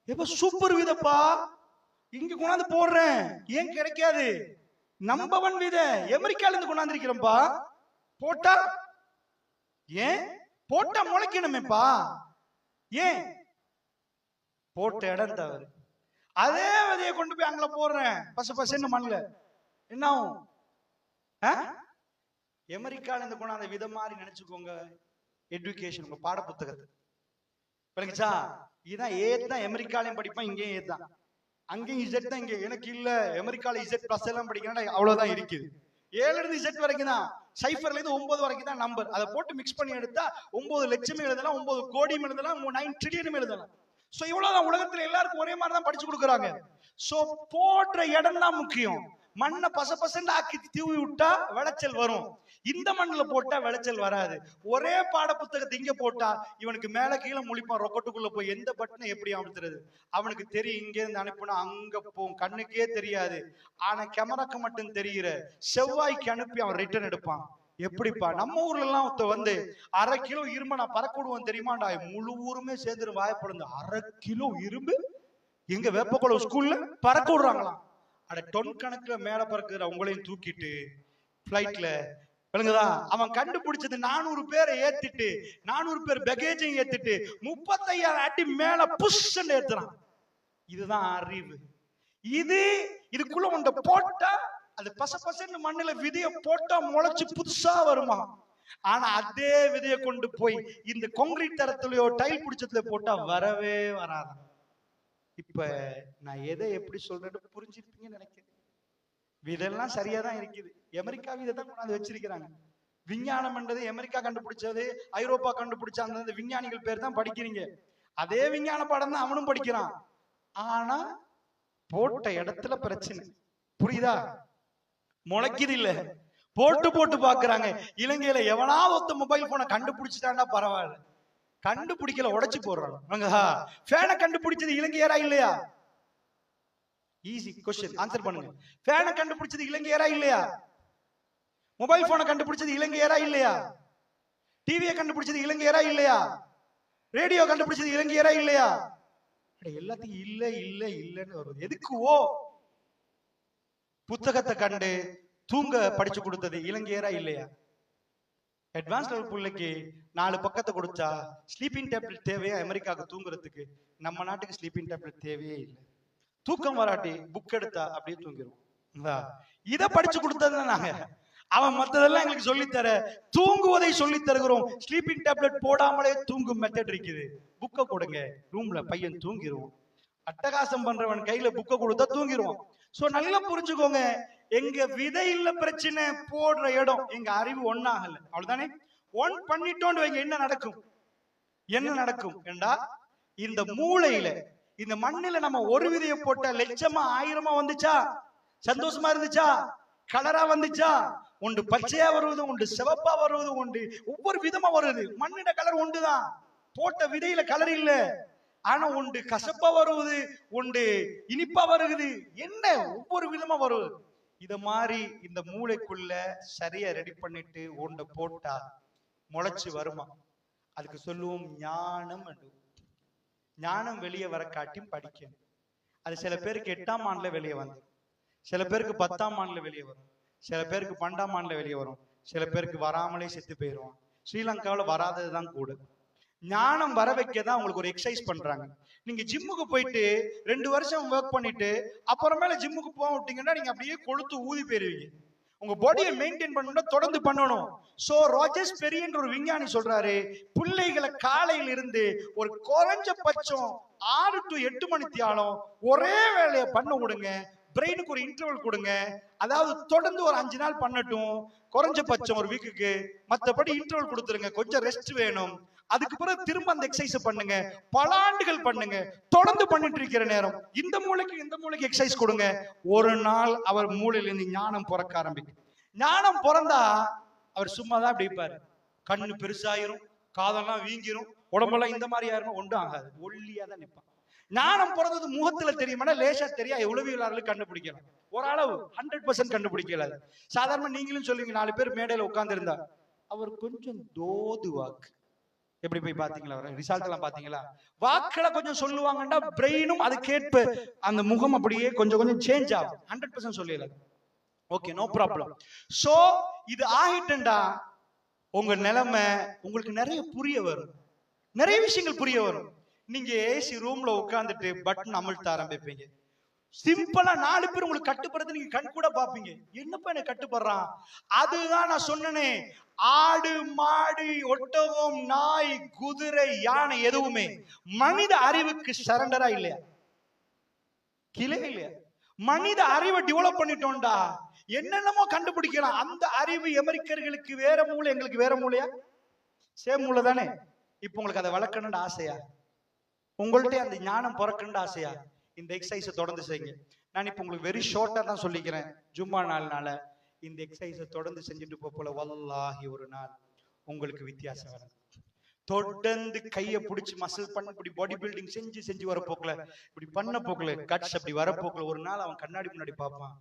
எப்ப சூப்பர் விதப்பா, இங்க கொண்டாந்து போடுறேன். ஏன் கிடைக்காது? நம்பவன் விதை அமெரிக்கால இருந்து கொண்டாந்து இருக்கிறேன்ப்பா. போட்டா ஏன்? போட்டா முளைக்கணுமேப்பா. ஏன்? போட்ட இடம் தவறு. அதே விதையை கொண்டு போய் அங்க போடுறேன், பசு பசுன்னு மண்ணுல, என்ன ஆகும்? அமெரிக்கால இருந்து கொண்டாந்த விதை மாதிரி நினைச்சுக்கோங்க எஜுகேஷன், உங்க பாட புத்தகத்தை. விளங்குச்சா? இதுதான் ஏதான் அமெரிக்காலையும் படிப்பான், இங்கேயும் ஏதான், அங்கேயும் இசட் தான். இங்க எனக்கு இல்ல, அமெரிக்கால இசட் பிளஸ் எல்லாம் படிக்கணும், அவ்வளவுதான் இருக்குது. 7 இருந்து இசட் வரைக்கும் தான், சைஃபர்ல இருந்து 9 வரைக்கும் தான் நம்பர். அதை போட்டு மிக்ஸ் பண்ணி எடுத்தா 9 லட்சம் எழுதலாம், 9 கோடி எழுதலாம், 9 ட்ரில்லியன் எழுதலாம். சோ இவ்வளவுதான். உலகத்துல எல்லாருக்கும் ஒரே மாதிரி தான் படிச்சு கொடுக்குறாங்க. சோ போடுற இடம் தான் முக்கியம். மண்ணை பசபசன்னு ஆக்கி தூவி விட்டா விளைச்சல் வரும், இந்த மண்ணுல போட்டா விளைச்சல் வராது. ஒரே பாட புத்தகத்தை இங்க போட்டா இவனுக்கு மேல கீழே முழிப்பான், ரொக்கட்டுக்குள்ள போய் எந்த பட்டனை எப்படி அமுத்துறது அவனுக்கு தெரியும். இங்க இருந்து அனுப்புனா அங்க போகும், கண்ணுக்கே தெரியாது. ஆனா கேமராக்கு மட்டும் தெரிகிற செவ்வாய்க்கு அனுப்பி அவன் ரிட்டர்ன் எடுப்பான். எப்படிப்பா? நம்ம ஊர்ல எல்லாம் வந்து 1/2 கிலோ இரும்பு நான் பறக்க விடுவோம் தெரியுமாண்டா, முழு ஊருமே சேர்ந்து வாயப்படுது. 1/2 கிலோ இரும்பு எங்க வேப்பக்குள ஸ்கூல்ல பறக்க விடுறாங்களாம். அட டொன் கணக்குல மேல பறக்குற உங்களையும் தூக்கிட்டு பிளைட்ல, விளங்குதா? அவன் கண்டுபிடிச்சது 400 பேரை ஏத்திட்டு, 400 பேர் பேகேஜையும் ஏத்திட்டு 35,000 அடி மேல புஷ்ன்னு ஏத்துறான். இதுதான் அறிவு. இதுக்குள்ள உண்ட போட்டா அது பசன்னு மண்ணுல விதைய போட்டா முளைச்சு புதுசா வருமா. ஆனா அதே விதைய கொண்டு போய் இந்த கான்கிரீட் தரத்துலயோ டைல் பிடிச்சதுல போட்டா வரவே வராது. இப்ப நான் எதை எப்படி சொல்றேன்னு புரிஞ்சிருப்பீங்கன்னு நினைக்கிறேன். விதெல்லாம் சரியாதான் இருக்குது. அமெரிக்கா விதை தான் கொண்டாந்து வச்சிருக்கிறாங்க. விஞ்ஞானம் என்றது அமெரிக்கா கண்டுபிடிச்சது, ஐரோப்பா கண்டுபிடிச்ச அந்த விஞ்ஞானிகள் பேர் தான் படிக்கிறீங்க. அதே விஞ்ஞான பாடம் தான் அவனும் படிக்கிறான். ஆனா போட்ட இடத்துல பிரச்சனை. புரியுதா? முளைக்குது இல்ல, போட்டு போட்டு பாக்குறாங்க. இலங்கையில எவனாவது ஒருத்த மொபைல் போனை கண்டுபிடிச்சிட்டாண்டா பரவாயில்ல, கண்டுபிடிக்கல உடைச்சு போடுறாங்க. ஃபேனை கண்டுபிடிச்சது இலங்கையரா இல்லையா? ஈஸி क्वेश्चन, ஆன்சர் பண்ணுங்க. ஃபேனை கண்டுபிடிச்சது இலங்கையரா இல்லையா? மொபைல் போனை கண்டுபிடிச்சது இலங்கையரா இல்லையா? டிவியை கண்டுபிடிச்சது இலங்கையரா இல்லையா? ரேடியோ கண்டுபிடிச்சது இலங்கையரா இல்லையா? எல்லாத்தையும் இல்ல இல்ல இல்லன்னு வருது. எதுக்கு? ஓ, புத்தகத்தை கண்டு தூங்க படிச்சு கொடுத்தது இலங்கையரா இல்லையா? அட்வான்ஸ் லெவல் பிள்ளைக்கு 4 பக்கத்தை கொடுத்தா ஸ்லீப்பிங் டேப்லெட் தேவையா அமெரிக்காவுக்கு தூங்குறதுக்கு? நம்ம நாட்டுக்கு ஸ்லீப்பிங் டேப்லெட் தேவையே இல்லை. தூக்கம் வராட்டி புக் எடுத்தா அப்படியே தூங்கிடும். இதை படிச்சு கொடுத்தது நாங்க. அவன் மத்ததெல்லாம் எங்களுக்கு சொல்லித்தர, தூங்குவதை சொல்லி தருகிறோம். ஸ்லீப்பிங் டேப்லெட் போடாமலே தூங்கும் மெத்தட் இருக்குது. புக்கை கொடுங்க, ரூம்ல பையன் தூங்கிடுவோம். அட்டகாசம் பண்றவன் கையில புக்க கொடுத்தா தூங்கிடுவான். சோ நல்லா புரிஞ்சுக்கோங்க, எங்க விதையில பிரச்சனை போடுற இடம் எங்க அறிவு ஒன்னாகல, அவ்வளவுதானே. ஒன் பண்ணிட்டோன்னு வைங்க, என்ன நடக்கும்? என்ன நடக்கும் என்றா, இந்த மூளையில இந்த மண்ணில நம்ம ஒரு விதையை போட்ட லட்சமா ஆயிரமா வந்துச்சா? சந்தோஷமா இருந்துச்சா? கலரா வந்துச்சா? ஒன்று பச்சையா வருவது, ஒன்று சிவப்பா வருவது, ஒன்று ஒவ்வொரு விதமா வருது. மண்ணிட கலர் ஒன்றுதான், போட்ட விதையில கலர் இல்ல. ஆனா ஒன்று கசப்பா வருவது, ஒன்று இனிப்பா வருகுது, என்ன ஒவ்வொரு விதமா வருது. இத மாதிரி இந்த மூளைக்குள்ள சரியா ரெடி பண்ணிட்டு ஒன்றை போட்டா முளைச்சு வருமா? அதுக்கு சொல்லுவோம் ஞானம். ஞானம் வெளியே வர காட்டியும் படிக்கணும். அது சில பேருக்கு 8ஆம் ஆண்டுல வெளியே வந்து, சில பேருக்கு 10ஆம் ஆண்டுல வெளியே வரும், சில பேருக்கு 12ஆம் ஆண்டுல வெளியே வரும், சில பேருக்கு வராமலே செத்து போயிடுவான். ஸ்ரீலங்காவில் வராததுதான் கூட. ஞானம் வர வைக்கதான் உங்களுக்கு ஒரு எக்ஸசைஸ் பண்றாங்க. நீங்க ஜிம்முக்கு போயிட்டு 2 வருஷம் ஒர்க் பண்ணிட்டு அப்புறமேல ஜிம்முக்கு போக விட்டீங்கன்னா நீங்க அப்படியே கொழுத்து ஊதி போயிருவீங்க. உங்க பாடியை மெயின்டைன் பண்ணணும்னா தொடர்ந்து பண்ணணும். சோ ராஜர்ஸ் பெரியன்ற ஒரு விஞ்ஞானி சொல்றாரு, பிள்ளைகளை காலையில இருந்து ஒரு குறைஞ்சபட்சம் 6 to 8 மணி தியாலம் ஒரே வேலையை பண்ண விடுங்க. பிரெயினுக்கு ஒரு இன்டர்வல் கொடுங்க. அதாவது தொடர்ந்து ஒரு 5 நாள் பண்ணட்டும், குறைஞ்சபட்சம் ஒரு வீக்குக்கு. மற்றபடி இன்டர்வல் கொடுத்துருங்க, கொஞ்சம் ரெஸ்ட் வேணும். அதுக்கு பிறகு திரும்ப அந்த எக்ஸசைஸ் பண்ணுங்க, பல ஆண்டுகள் பண்ணுங்க. தொடர்ந்து பண்ணிட்டு இருக்கிற நேரம் இந்த மூளைக்கு எக்ஸசைஸ் கொடுங்க. ஒரு நாள் அவர் மூளையில இருந்து ஞானம் பிறக்க ஆரம்பிக்கும். ஞானம் பிறந்தா அவர் சும்மா தான் அப்படி இருப்பாரு. கண்ணு பெருசாயிரும், காதெல்லாம் வீங்கிரும், உடம்பெல்லாம் இந்த மாதிரி ஆயிரும், ஒன்றும் ஆகாது, ஒல்லியா தான் நிற்பான். ஞானம் பிறந்தது முகத்துல தெரியுமா? லேசா தெரியா, உளவியலாளர்களுக்கு கண்டுபிடிக்கலாம். ஓரளவு 100% கண்டுபிடிக்கல. சாதாரண நீங்களும் சொல்லுவீங்க, 4 பேர் மேடையில உட்கார்ந்து இருந்தா அவர் கொஞ்சம் தோது வாக்கு. எப்படி போய் பாத்தீங்களா? ரிசல்ட் எல்லாம் பாத்தீங்களா? வாக்களை கொஞ்சம் சொல்லுவாங்கன்னா பிரெயினும் அது கேட்பு அந்த முகம் அப்படியே கொஞ்சம் கொஞ்சம் சேஞ்ச் ஆகும். 100% சொல்லல. Okay, no problem. சோ இது ஆகிட்டா உங்க நிலைமை உங்களுக்கு நிறைய புரிய வரும், நிறைய விஷயங்கள் புரிய வரும். நீங்க ஏசி ரூம்ல உட்கார்ந்துட்டு பட்டன் அமழ்த்த ஆரம்பிப்பீங்க. சிம்பிளா 4 பேர் உங்களுக்கு கட்டுப்படுறது நீங்க கண் கூட பாப்பீங்க. என்னப்பா என்ன கட்டுப்படுறான்? அதுதான் நான் சொன்னனே, ஆடு மாடு ஒட்டகம் நாய் குதிரை யானை எதுவுமே மனித அறிவுக்கு சரண்டரா இல்லையா? கிளே இல்லையா? மனித அறிவை டெவலப் பண்ணிட்டோம்டா, என்னென்னமோ கண்டுபிடிக்கலாம். அந்த அறிவு அமெரிக்கர்களுக்கு வேற மூளை, எங்களுக்கு வேற மூளையா? சேம் மூளை தானே. இப்ப உங்களுக்கு அதை வளர்க்கணும்னு ஆசையா? உங்கள்ட்ட அந்த ஞானம் பிறக்கணும்னு ஆசையா? இந்த எக்ஸசைஸை தொடர்ந்து செய்யுங்க. நான் இப்ப உங்களுக்கு வெரி ஷார்ட்டா தான் சொல்லிக்கிறேன். ஜும்மா நாள்னால இந்த எக்ஸசைஸை தொடர்ந்து செஞ்சுட்டு போல வல்லாஹி ஒரு நாள் உங்களுக்கு வித்தியாசம் வரும். தொடர்ந்து கையை பிடிச்சி மசில் பண்ண, இப்படி பாடி பில்டிங் செஞ்சு வர போக்கல, இப்படி பண்ண போக்கல, கட்ஸ் அப்படி வர போக்கல, ஒரு நாள் அவன் கண்ணாடி முன்னாடி பார்ப்பான்.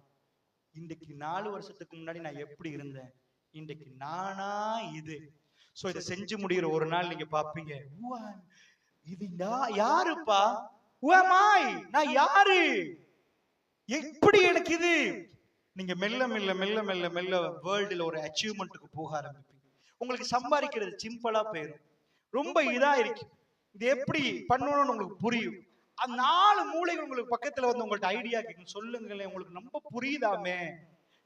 இன்றைக்கு 4 வருஷத்துக்கு முன்னாடி நான் எப்படி இருந்தேன், இன்றைக்கு நானா இது. சோ இதை செஞ்சு முடிகிற ஒரு நாள் நீங்க பாப்பீங்க, இது யாருப்பா, நான் யாரு, எப்படி எனக்கு இது. நீங்க மெல்ல மெல்ல மெல்ல மெல்ல மெல்ல வேர்ல்டுல ஒரு அச்சீவ்மெண்ட்டுக்கு போக ஆரம்பிப்பீங்க. உங்களுக்கு சம்பாதிக்கிறது சிம்பிளா போயிடும், ரொம்ப இதா இருக்கு. இது எப்படி பண்ணணும்னு உங்களுக்கு புரியும். அந்த 4 மூளைகள் உங்களுக்கு பக்கத்துல வந்து உங்கள்ட்ட ஐடியா கேட்கும். சொல்லுங்களேன், உங்களுக்கு ரொம்ப புரியுதாமே.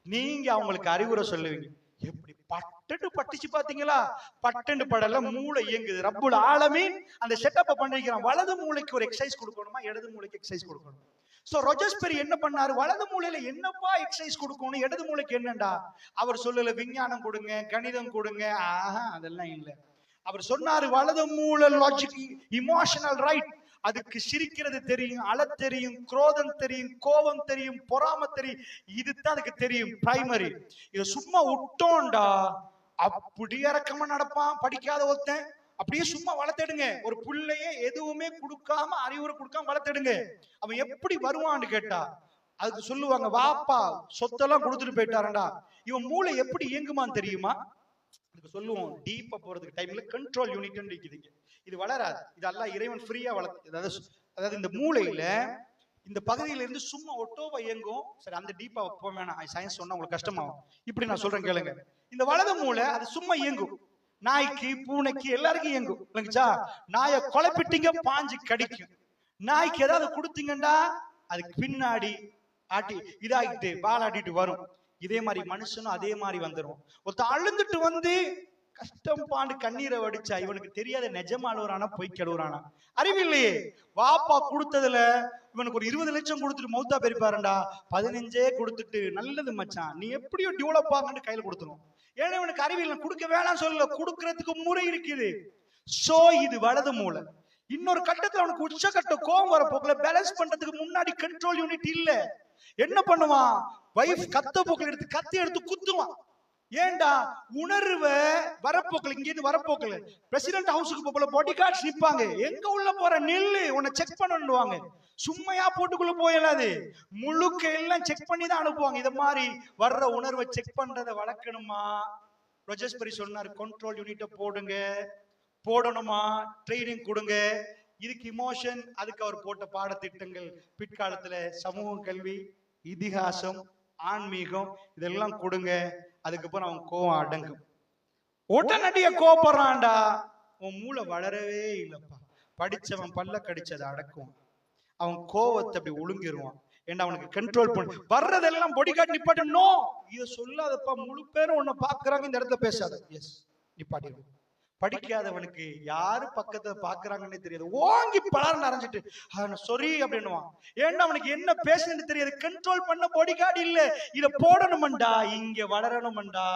நீங்க அவங்களுக்கு அறிவுரை சொல்லுவீங்க. எப்படி பட்டு பட்டுச்சு பாத்தீங்களா? பட்டு படல, மூளை இயங்குது. ரப்புல் ஆலமீன் அந்த செட்டப்பை பண்ணிக்கிறான். வலது மூளைக்கு ஒரு எக்ஸசைஸ் கொடுக்கணுமா, இடது மூளைக்கு எக்ஸசைஸ் கொடுக்கணும். சோ ராஜர்ஸ் பெரிய என்ன பண்ணாரு, வலது மூளையில என்னப்பா எக்ஸசைஸ் கொடுக்கணும், இடது மூளைக்கு என்னண்டா அவர் சொல்லல. விஞ்ஞானம் கொடுங்க, கணிதம் கொடுங்க, அதெல்லாம் இல்ல. அவர் சொன்னாரு வலது மூளை லாஜிக், இமோஷனல் ரைட். அதுக்கு சிரிக்கிறது தெரியும், அழ தெரியும், குரோதம் தெரியும், கோபம் தெரியும், பொறாம தெரியும். இதுதான் அதுக்கு தெரியும், பிரைமரி. இத சும்மா விட்டோம்டா அப்படி இறக்கமா நடப்பான். படிக்காத ஒருத்தன் அப்படியே சும்மா வளர்த்தெடுங்க. ஒரு பிள்ளையே எதுவுமே கொடுக்காம, அறிவுரை கொடுக்காம வளர்த்தெடுங்க. அவன் எப்படி வருவான்னு கேட்டா அதுக்கு சொல்லுவாங்க, வாப்பா சொத்தெல்லாம் கொடுத்துட்டு போயிட்டாரண்டா. இவன் மூளை எப்படி இயங்குமான்னு தெரியுமா? அதுக்கு சொல்லுவோம், டீப்பா போறதுக்கு டைம்ல கண்ட்ரோல் யூனிட் இருக்குதுங்க. இது வளராது, இது அல்லாஹ் இறைவன் ஃப்ரீயா வளர்த்து. அதாவது இந்த மூளையில இந்த பகுதியில இருந்து சும்மா ஒட்டோவா இயங்கும். சரி, அந்த டீப்பா போக வேணாம், சயின்ஸ் சொன்னா உங்களுக்கு கஷ்டமாகும். இப்படி நான் சொல்றேன் கேளுங்க. இந்த வலது மூளை அது சும்மா இயங்கும். நாய்க்கு பூனைக்கு எல்லாருக்கும் இயங்கும். இல்லைங்கச்சா? நாயை குழப்பிட்டீங்க, பாஞ்சு கடிக்கும். நாய்க்கு ஏதாவது கொடுத்தீங்கன்னா அதுக்கு பின்னாடி ஆட்டி இதாகிட்டு வாலாட்டிட்டு வரும். இதே மாதிரி மனுஷனும் அதே மாதிரி வந்துடும். ஒருத்த அழுந்துட்டு வந்து கஷ்டம் பாண்டு கண்ணீரை வடிச்சா இவனுக்கு தெரியாத நிஜமா அழுவுறானா பொய் கழுவுறானா அறிவில்லையே. வாப்பா கொடுத்ததுல இவனுக்கு ஒரு 20 லட்சம் கொடுத்துட்டு மௌத்தா பெரிப்பாருண்டா, 15 கொடுத்துட்டு நல்லது மச்சான் நீ எப்படியோ டெவலப் ஆகன்னு கையில கொடுத்துரும். ஏன்னா இவனுக்கு அறிவில்லை, கொடுக்க வேணாம் சொல்லல, கொடுக்கறதுக்கு முறை இருக்குது. சோ இது வலது மூளை. இன்னொரு கட்டத்துல அவனுக்கு உச்சகட்ட கோபம் வர போக்குல பேலன்ஸ் பண்றதுக்கு முன்னாடி கண்ட்ரோல் யூனிட் இல்ல. என்ன பண்ணுவான், வைஃப் கத்த போக்குல எடுத்து கத்தி எடுத்து குத்துவான். ஏண்டா உணர்வ வரப்போக்கல, இங்க இருந்து வரப்போக்கல பிரசிடென்ட் ஹவுஸுக்கு போகல பாடி கார்ட்ஸ் நிப்பாங்க, எங்க உள்ள போற நெல்லு உன்னை செக் பண்ணுவாங்க. சும்மையா போட்டுக்குள்ள போயலாது, முழுக்க எல்லாம் செக் பண்ணி தான் அனுப்புவாங்க. இத மாதிரி வர்ற உணர்வை செக் பண்றதை வளர்க்கணுமா? ரொஜர்ஸ்பரி சொன்னார், கண்ட்ரோல் யூனிட்ட போடுங்க, போடணுமா, ட்ரைனிங் கொடுங்க. இதுக்கு இமோஷன், அதுக்கு அவர் போட்ட பாடத்திட்டங்கள் பிற்காலத்துல சமூக கல்வி, இதிகாசம், ஆன்மீகம் இதெல்லாம் கொடுங்க. அதுக்கப்புறம் அவன் கோவம் அடங்கும். உடனடியா கோபப்படுறான்டா, உன் மூளை வளரவே இல்லப்பா. படிச்சவன் பல்ல கடிச்சதை அடக்குவான், அவன் கோவத்தை அப்படி ஒழுங்கிடுவான். ஏன்னா அவனுக்கு கண்ட்ரோல் பண்ண வர்றதெல்லாம் பொடி கார்டு நிப்பாட்டணும். இதை சொல்லாதப்பா, முழு பேரும் உன்னை பாக்குறாங்க, இந்த இடத்துல பேசாத. எஸ் நிப்பாட்டிடும். படிக்காதவனுக்கு யாரு பக்கத்துல பாக்குறாங்கன்னு தெரியாது, ஓங்கி பலர் அரைஞ்சிட்டு சொரி அப்படின்னுவான். ஏன்னா அவனுக்கு என்ன பேசுன்னு தெரியாது, கண்ட்ரோல் பண்ண பாடி கார்டு இல்ல. இத போடணும்டா, இங்க வளரணும்டா,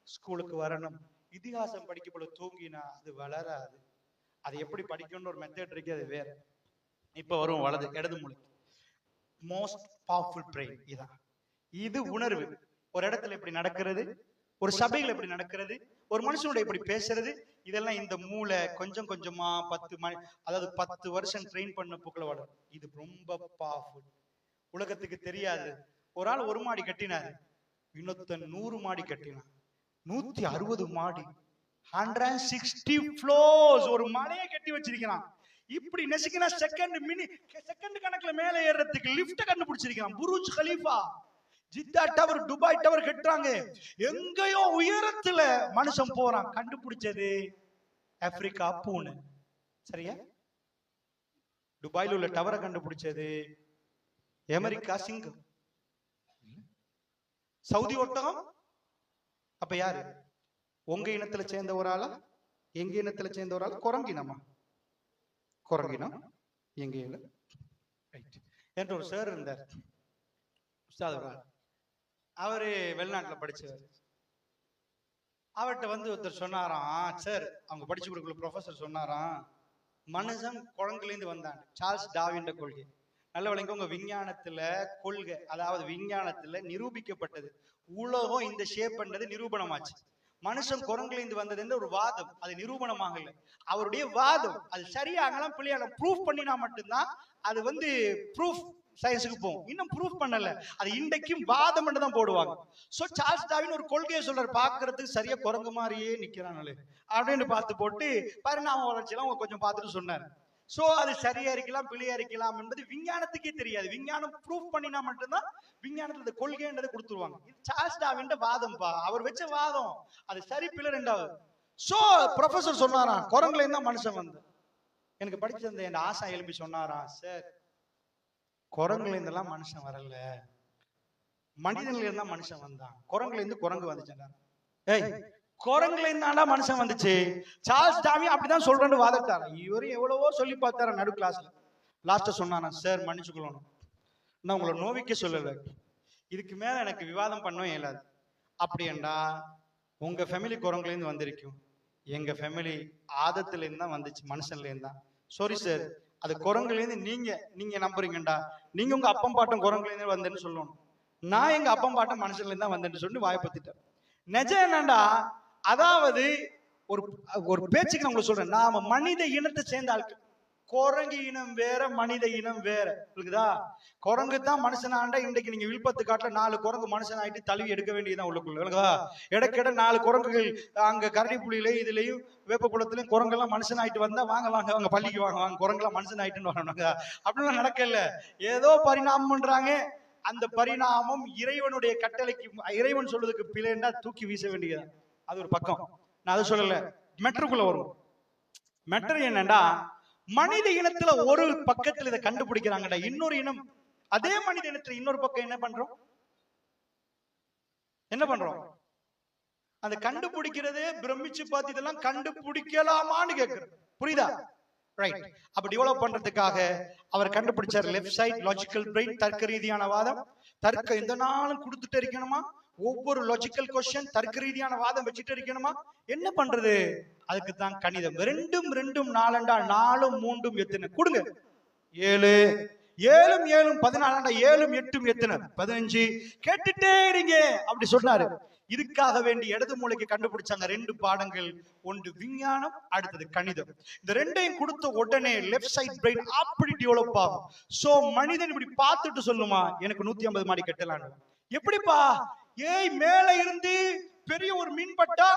ஸ்கூலுக்கு வரணும். இதிகாசம் படிக்கப்பட தூங்கினா அது வளராது. அது எப்படி படிக்கணும்னு ஒரு மெத்தட் இருக்கு, அது வேற. இப்ப வரும் வலது இடது மூளை, மோஸ்ட் பவர்ஃபுல் பிரெயின். இதான் இது உணர்வு. ஒரு இடத்துல எப்படி நடக்கிறது, ஒரு சபைகள் எப்படி நடக்கிறது, ஒரு மனுஷனோட எப்படி பேசுறது, இதெல்லாம் இந்த மூளை கொஞ்சம் கொஞ்சமா 10 வருஷம் ட்ரெயின் பண்ண போக்குல வளரும். இது ரொம்ப பவர்ஃபுல். உலகத்துக்கு தெரியாது. ஒரு ஆள் 1 மாடி கட்டினாரு, இன்னொருத்தன் 100 மாடி கட்டினான். 160 மாடி, 160 ஃப்ளோர்ஸ், ஒரு மலையை கட்டி வச்சிருக்கிறான். இப்படி நெசிக்கினா செகண்ட் கணக்குல மேல ஏறதுக்கு லிப்ட கண்டுபிடிச்சிருக்கான். புருஜ் கலீஃபா, ஜித்தா டவர், துபாய் டவர் கட்டுறாங்க. எங்கயோ உயரத்துல மனுஷன் போறான். கண்டுபிடிச்சது ஆப்பிரிக்கா பூனை. சரியா? துபாயில உள்ள டவரை கண்டுபிடிச்சது அமெரிக்கா சிங்கம். சவுதி ஒட்டகம். அப்ப யாரு? உங்க இனத்துல சேர்ந்த ஒரு ஆளா, எங்க இனத்துல சேர்ந்த ஒரு ஆளா? குரங்கினமா? குரங்கினம் எங்க இல்ல. என்ற ஒரு சார் இருந்தார், அவரு வெளிநாட்டுல படிச்சவர். அவர்கிட்ட வந்து ஒருத்தர் சொன்னாராம், சார் அவங்க படிச்சு கொடுக்கல ப்ரொஃபசர் சொன்னாராம், மனுஷன் குரங்குல இருந்து வந்தான். சார்ல்ஸ் டார்வின் கொள்கை நல்ல விளங்க. உங்க விஞ்ஞானத்துல கொள்கை, அதாவது விஞ்ஞானத்துல நிரூபிக்கப்பட்டது, உலகம் இந்த ஷேப் பண்றது நிரூபணமாச்சு. மனுஷன் குரங்குல இருந்து வந்தது ஒரு வாதம், அது நிரூபணமாகல. அவருடைய வாதம் அது சரியாகலாம் பிள்ளையாகலாம் ப்ரூஃப் பண்ணினா மட்டும்தான் அது வந்து ப்ரூஃப் சயின்ஸுக்கு போகும். இன்னும் ப்ரூஃப் பண்ணல, அது இன்றைக்கும் வாதம் தான் போடுவாங்க. சோ சார்ல்ஸ் டார்வின் ஒரு கொள்கையை சொல்றாரு, பாக்குறதுக்கு சரியா குரங்கு மாதிரியே நிக்கிறாங்களே அப்படின்னு பார்த்து போட்டு பரிணாம வளர்ச்சியெல்லாம் அவங்க கொஞ்சம் பார்த்துட்டு சொன்னார். சோ அது சரியா இருக்கலாம் பிள்ளையா இருக்கலாம் என்பது விஞ்ஞானத்துக்கே தெரியாது. விஞ்ஞானம் ப்ரூஃப் பண்ணினா மட்டும்தான் விஞ்ஞானத்துல கொள்கைன்றதை கொடுத்துருவாங்க. இது சார்ல்ஸ் டார்வின் வாதம் பா, அவர் வச்ச வாதம், அது சரி பிள்ளை ரெண்டாவது. சோ ப்ரொஃபசர் சொன்னாராம், குரங்குல இருந்தா மனுஷன் வந்து. எனக்கு படிச்சிருந்த என் ஆசா எழுப்பி சொன்னாராம், சார் குரங்குல இருந்தெல்லாம் மனுஷன் வரல, மனிதன்ல இருந்தா மனுஷன் வந்தான், குரங்குல இருந்து குரங்கு வந்துச்சு. ஏய், குரங்குல இருந்தாண்டா மனுஷன் வந்துச்சு. சார்ல்ஸ் டார்வின் அப்படிதான் சொல்றேன்னு வாதட்டாரு. இவரு எவ்வளவோ சொல்லி பார்த்தாரு நடு கிளாஸ்ல. லாஸ்ட் சொன்னானா, சார் மன்னிச்சுக்கொள்ளணும், நான் உங்களை நோவிக்க சொல்லல, இதுக்கு மேல எனக்கு விவாதம் பண்ணவே இயலாது. அப்படியேண்டா உங்க ஃபேமிலி குரங்குல இருந்து வந்திருக்கும், எங்க ஃபேமிலி ஆதத்துல இருந்து தான் வந்துச்சு, மனுஷன்ல இருந்தா. சாரி சார், அது குரங்குல இருந்து நீங்க நம்புறீங்கடா, நீங்க உங்க அப்பம் பாட்டம் குரங்குல இருந்து வந்தேன்னு சொல்லணும், நான் எங்க அப்பம் பாட்டம் மனுஷன்ல இருந்தா வந்தேன்னு சொல்லி வாய்ப்பத்திட்டேன். நிஜம் என்னண்டா, அதாவது ஒரு பேச்சுக்கு நான் உங்களுக்கு சொல்றேன், நாம மனித இனத்தை சேர்ந்த ஆட்கள். குரங்கு இனம் வேற, மனித இனம் வேற. இருக்குதா? குரங்கு தான் மனுஷனாண்டா, இன்றைக்கு நீங்க விழுப்பத்து காட்டுல 4 குரங்கு மனுஷன் ஆயிட்டு தழுவி எடுக்க வேண்டியதுதான் உள்ளுக்குள்ள. இருக்குதா? இடக்கிட 4 குரங்குகள் அங்க கரடி புலியிலையும் இதுலயும் வேப்பக்குளத்திலையும் குரங்கெல்லாம் மனுஷன் ஆயிட்டு வந்தா வாங்க வாங்க வாங்க பள்ளிக்கு வாங்க வாங்க குரங்கெல்லாம் மனுஷன் ஆயிட்டுன்னு வரணுங்க. அப்படிலாம் நடக்கல, ஏதோ பரிணாமம் பண்றாங்க. அந்த பரிணாமம் இறைவனுடைய கட்டளைக்கு, இறைவன் சொல்றதுக்கு பிள்ளைண்டா தூக்கி வீச வேண்டியது. அது ஒரு பக்கம், நான் அதை சொல்லல. மெட்ருக்குள்ள வரும். மெட்ரு என்னண்டா, மனித இனத்துல ஒரு பக்கத்துல இதை கண்டுபிடிக்கிறாங்கடா, இன்னொரு இனம் அதே மனித இனத்துல இன்னொரு பக்கம் என்ன பண்றோம்? அந்த கண்டுபிடிக்கிறதே பிரமிச்சு பார்த்து இதெல்லாம் கண்டுபிடிக்கலாமான்னு கேட்கிறேன். புரியுதா? ரைட். அப்ப டெவலப் பண்றதுக்காக அவர் கண்டுபிடிச்சார் லெஃப்ட் சைட் லாஜிக்கல் பிரெயின், தர்க்க ரீதியான வாதம். தர்க்கம் எந்த நாளும் கொடுத்துட்டு இருக்கணுமா? ஒவ்வொரு லாஜிக்கல் கொஸ்டின் தர்க்க ரீதியான வாதம் வச்சுட்டு இருக்கணுமா? என்ன பண்றது? அதுக்கு தான் கணிதம். 2 2 4 4 3 எத்தனை கொடுங்க? 7 7 7 14 7 8 எத்தனை? 15. கேட்டுட்டே இருங்க அப்படி சொன்னாரு. இதுக்காக வேண்டி இடது மூளைக்கு கண்டுபிடிச்சாங்க 2 பாடங்கள். ஒன்று விஞ்ஞானம், அடுத்தது கணிதம். இந்த 2ஐயும் கொடுத்த உடனே லெஃப்ட் சைட் பிரெயின் அப்படி டெவலப் ஆகும். சோ மனிதன் இப்படி பார்த்துட்டு சொல்லுமா, எனக்கு 150 மாடி கட்டலான்னு. எப்படிப்பா? ஏய், மேல இருந்து பெரிய ஒரு மீன்பட்டா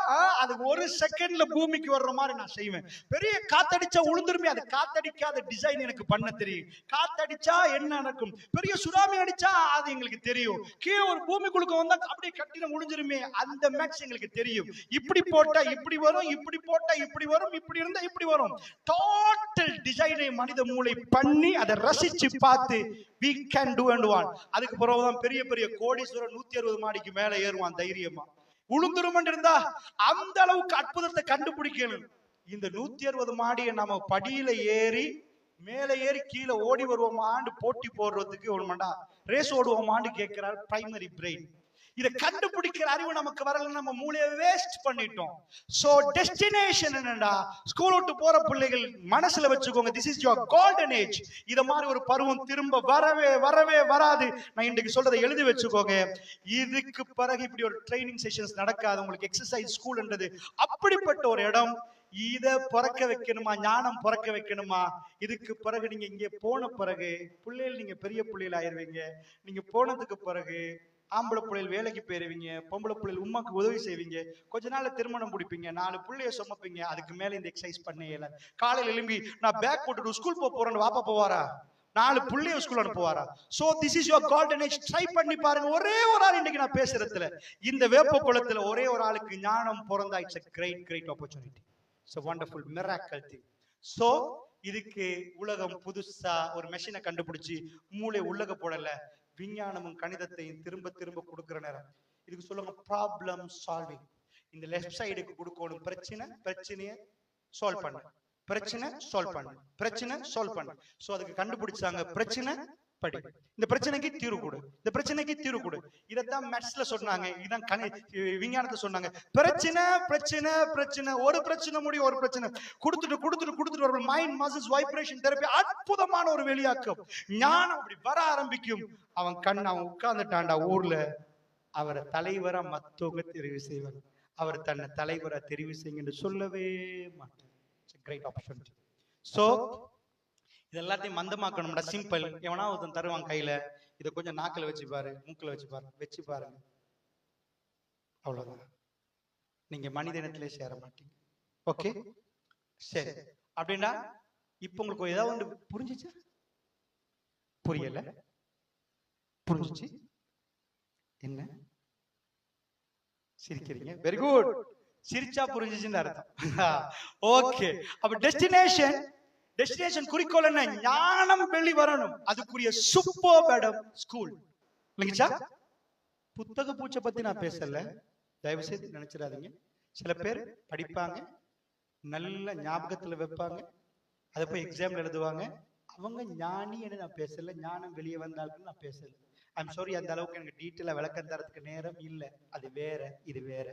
அது 1 செகண்ட்ல பூமிக்கு வர்ற மாதிரி நான் செய்வேன். பெரிய காத்தடிச்சா உளுந்துருமே, அது காத்தடிக்காத டிசைன் எனக்கு பண்ண தெரியும். காத்தடிச்சா என்ன நடக்கும்? பெரிய சுனாமி அடிச்சா அது எங்களுக்கு தெரியும். கீழே ஒரு பூமிக்குழுக்க வந்தா அப்படியே கட்டிடம் முடிஞ்சிருமே, அந்த மேக்ஸ் எங்களுக்கு தெரியும். இப்படி போட்டா இப்படி வரும், இப்படி போட்டா இப்படி வரும், இப்படி இருந்தா இப்படி வரும். டோட்டல் டிசைனை மனித மூளை பண்ணி அதை ரசிச்சு பார்த்து we can do and want. அதுக்கு பிறகுதான் பெரிய பெரிய கோடீஸ்வரர் 160 மாடிக்கு மேல ஏறுவான் தைரியமா. உளுந்துருமன் இருந்தா அந்த அளவுக்கு அற்புதத்தை கண்டுபிடிக்கணும். இந்த 160 மாடியை நம்ம படியில ஏறி மேல ஏறி கீழே ஓடி வருவோமான்னு போட்டி போடுறதுக்கு ஒரு மண்டா ரேஸ் ஓடுவோமான்னு கேட்கிறார் பிரைமரி பிரெயின். இதை கண்டுபிடிக்கிற அறிவு நமக்கு வரல, நம்ம மூளையை வேஸ்ட் பண்ணிட்டோம். சோ டெஸ்டினேஷன் என்னடா? ஸ்கூல் விட்டு போற பிள்ளைகள் மனசுல வச்சுக்கோங்க, this is your golden age. இத மாதிரி ஒரு பருவம் திரும்ப வரவே வரவே வராது. நான் இன்னைக்கு சொல்றதை எழுதி வச்சுக்கோங்க. இதுக்கு பிறகு இப்படி ஒரு ட்ரைனிங் செஷன்ஸ் நடக்காது. உங்களுக்கு எக்ஸசைஸ் ஸ்கூல்ன்றது அப்படிப்பட்ட ஒரு இடம். இத பிறக்க வைக்கணுமா, ஞானம் பிறக்க வைக்கணுமா? இதுக்கு பிறகு நீங்க இங்க போன பிறகு பிள்ளைகள் நீங்க பெரிய பிள்ளைகள் ஆயிருவீங்க. நீங்க போனதுக்கு பிறகு ஆம்பளை பிள்ளைகள் வேலைக்கு போயிருவீங்க, பொம்பளை பிள்ளைகள் உமாக்கு உதவி செய்வீங்க, கொஞ்ச நாள்ல திருமணம் முடிப்பீங்க, 4 பிள்ளைய சுமப்பீங்க. அதுக்கு மேல இந்த எக்ஸசைஸ் பண்ண இயலாது. காலையில எழும்பி நான் பேக் போட்டுட்டு ஸ்கூல் போறேன்னு வாப்பா போவாரா? 4 பிள்ளைய ஸ்கூல் அனுப்புவாரா? So this is your golden age. Try பண்ணி பாருங்க. ஒரே ஒரு ஆள் இன்னைக்கு நான் பேசுறதுல இந்த வேப்ப குளத்துல ஒரே ஒரு ஆளுக்கு ஞானம் பிறந்தா it's a great opportunity. It's a wonderful miracle thing. So இதுக்கு உலகம் புதுசா ஒரு மெஷினை கண்டுபிடிச்சு மூளை உள்ளக போடல, விஞ்ஞானமும் கணிதத்தையும் திரும்ப திரும்ப கொடுக்கிற நேரம். இதுக்கு சொல்லுங்க ப்ராப்ளம் சால்விங். இந்த லெஃப்ட் சைடுக்கு கொடுக்கணும் பிரச்சனையை சால்வ் பண்ணு, பிரச்சனை சால்வ் பண்ணு, பிரச்சனை சால்வ் பண்ணு. சோ அதுக்கு கண்டுபிடிச்சாங்க பிரச்சனை படி, இந்த பிரச்சனைக்கு தீர்வு கொடு, இந்த பிரச்சனைக்கு தீர்வு கொடு. இதைத்தான் மேத்ஸ்ல சொன்னாங்க, இதான் விஞ்ஞானத்தை சொன்னாங்க. பிரச்சனை பிரச்சனை பிரச்சனை, ஒரு பிரச்சனை முடியும், ஒரு பிரச்சனை கொடுத்துட்டு கொடுத்துட்டு கொடுத்துட்டு வரும். மைண்ட் மசில்ஸ் வைப்ரேஷன் தெரப்பி அற்புதமான ஒரு வெளியாக்கம். ஞானம் அப்படி வர ஆரம்பிக்கும். அவன் உட்கார்ந்துட்டான்டா ஊர்ல, அவரை தலைவரா மத்தவங்க தெரிவு செய்வார். அவர் தன்னை தலைவரா தெரிவு செய்யுங்கன்னு சொல்லவே மாட்டார். Great opportunity. சோ இது எல்லாத்தையும் மந்தமாக்கணும்டா. சிம்பிள். எவனா ஒருத்தன் தருவான் கையில, இதை கொஞ்சம் நாக்கில் வச்சு பாரு, மூக்கில் வச்சு பாருங்க, அவ்வளவுதான். நீங்க மனித இனத்திலே சேர மாட்டீங்க. ஓகே, சரி. அப்படின்னா இப்ப உங்களுக்கு ஏதாவது ஒன்று புரிஞ்சிச்சு? புரியல? புரிஞ்சிச்சு? என்ன சிரிக்கிறீங்க? Very good. சிரிச்சா புரிஞ்சிச்சுன்னு அர்த்தம். ஓகே, அப்ப டெஸ்டினேஷன் குறிக்கோள் என்ன? ஞானம் வெளி வரணும். அதுக்குரிய சூப்பர் இடம் ஸ்கூல். இல்லைங்கச்சா? புத்தக பூச்சை பத்தி நான் பேசல, தயவு செய்து நினைச்சிடாதீங்க. சில பேர் படிப்பாங்க, நல்ல ஞாபகத்துல வைப்பாங்க, அதை போய் எக்ஸாம்ல எழுதுவாங்க. அவங்க ஞானின்னு நான் பேசல, ஞானம் வெளியே வந்தாலும் நான் பேசல. ஐம் சாரி, அந்த அளவுக்கு எனக்கு டீட்டெயிலா விளக்கம் தரதுக்கு நேரம் இல்லை. அது வேற, இது வேற.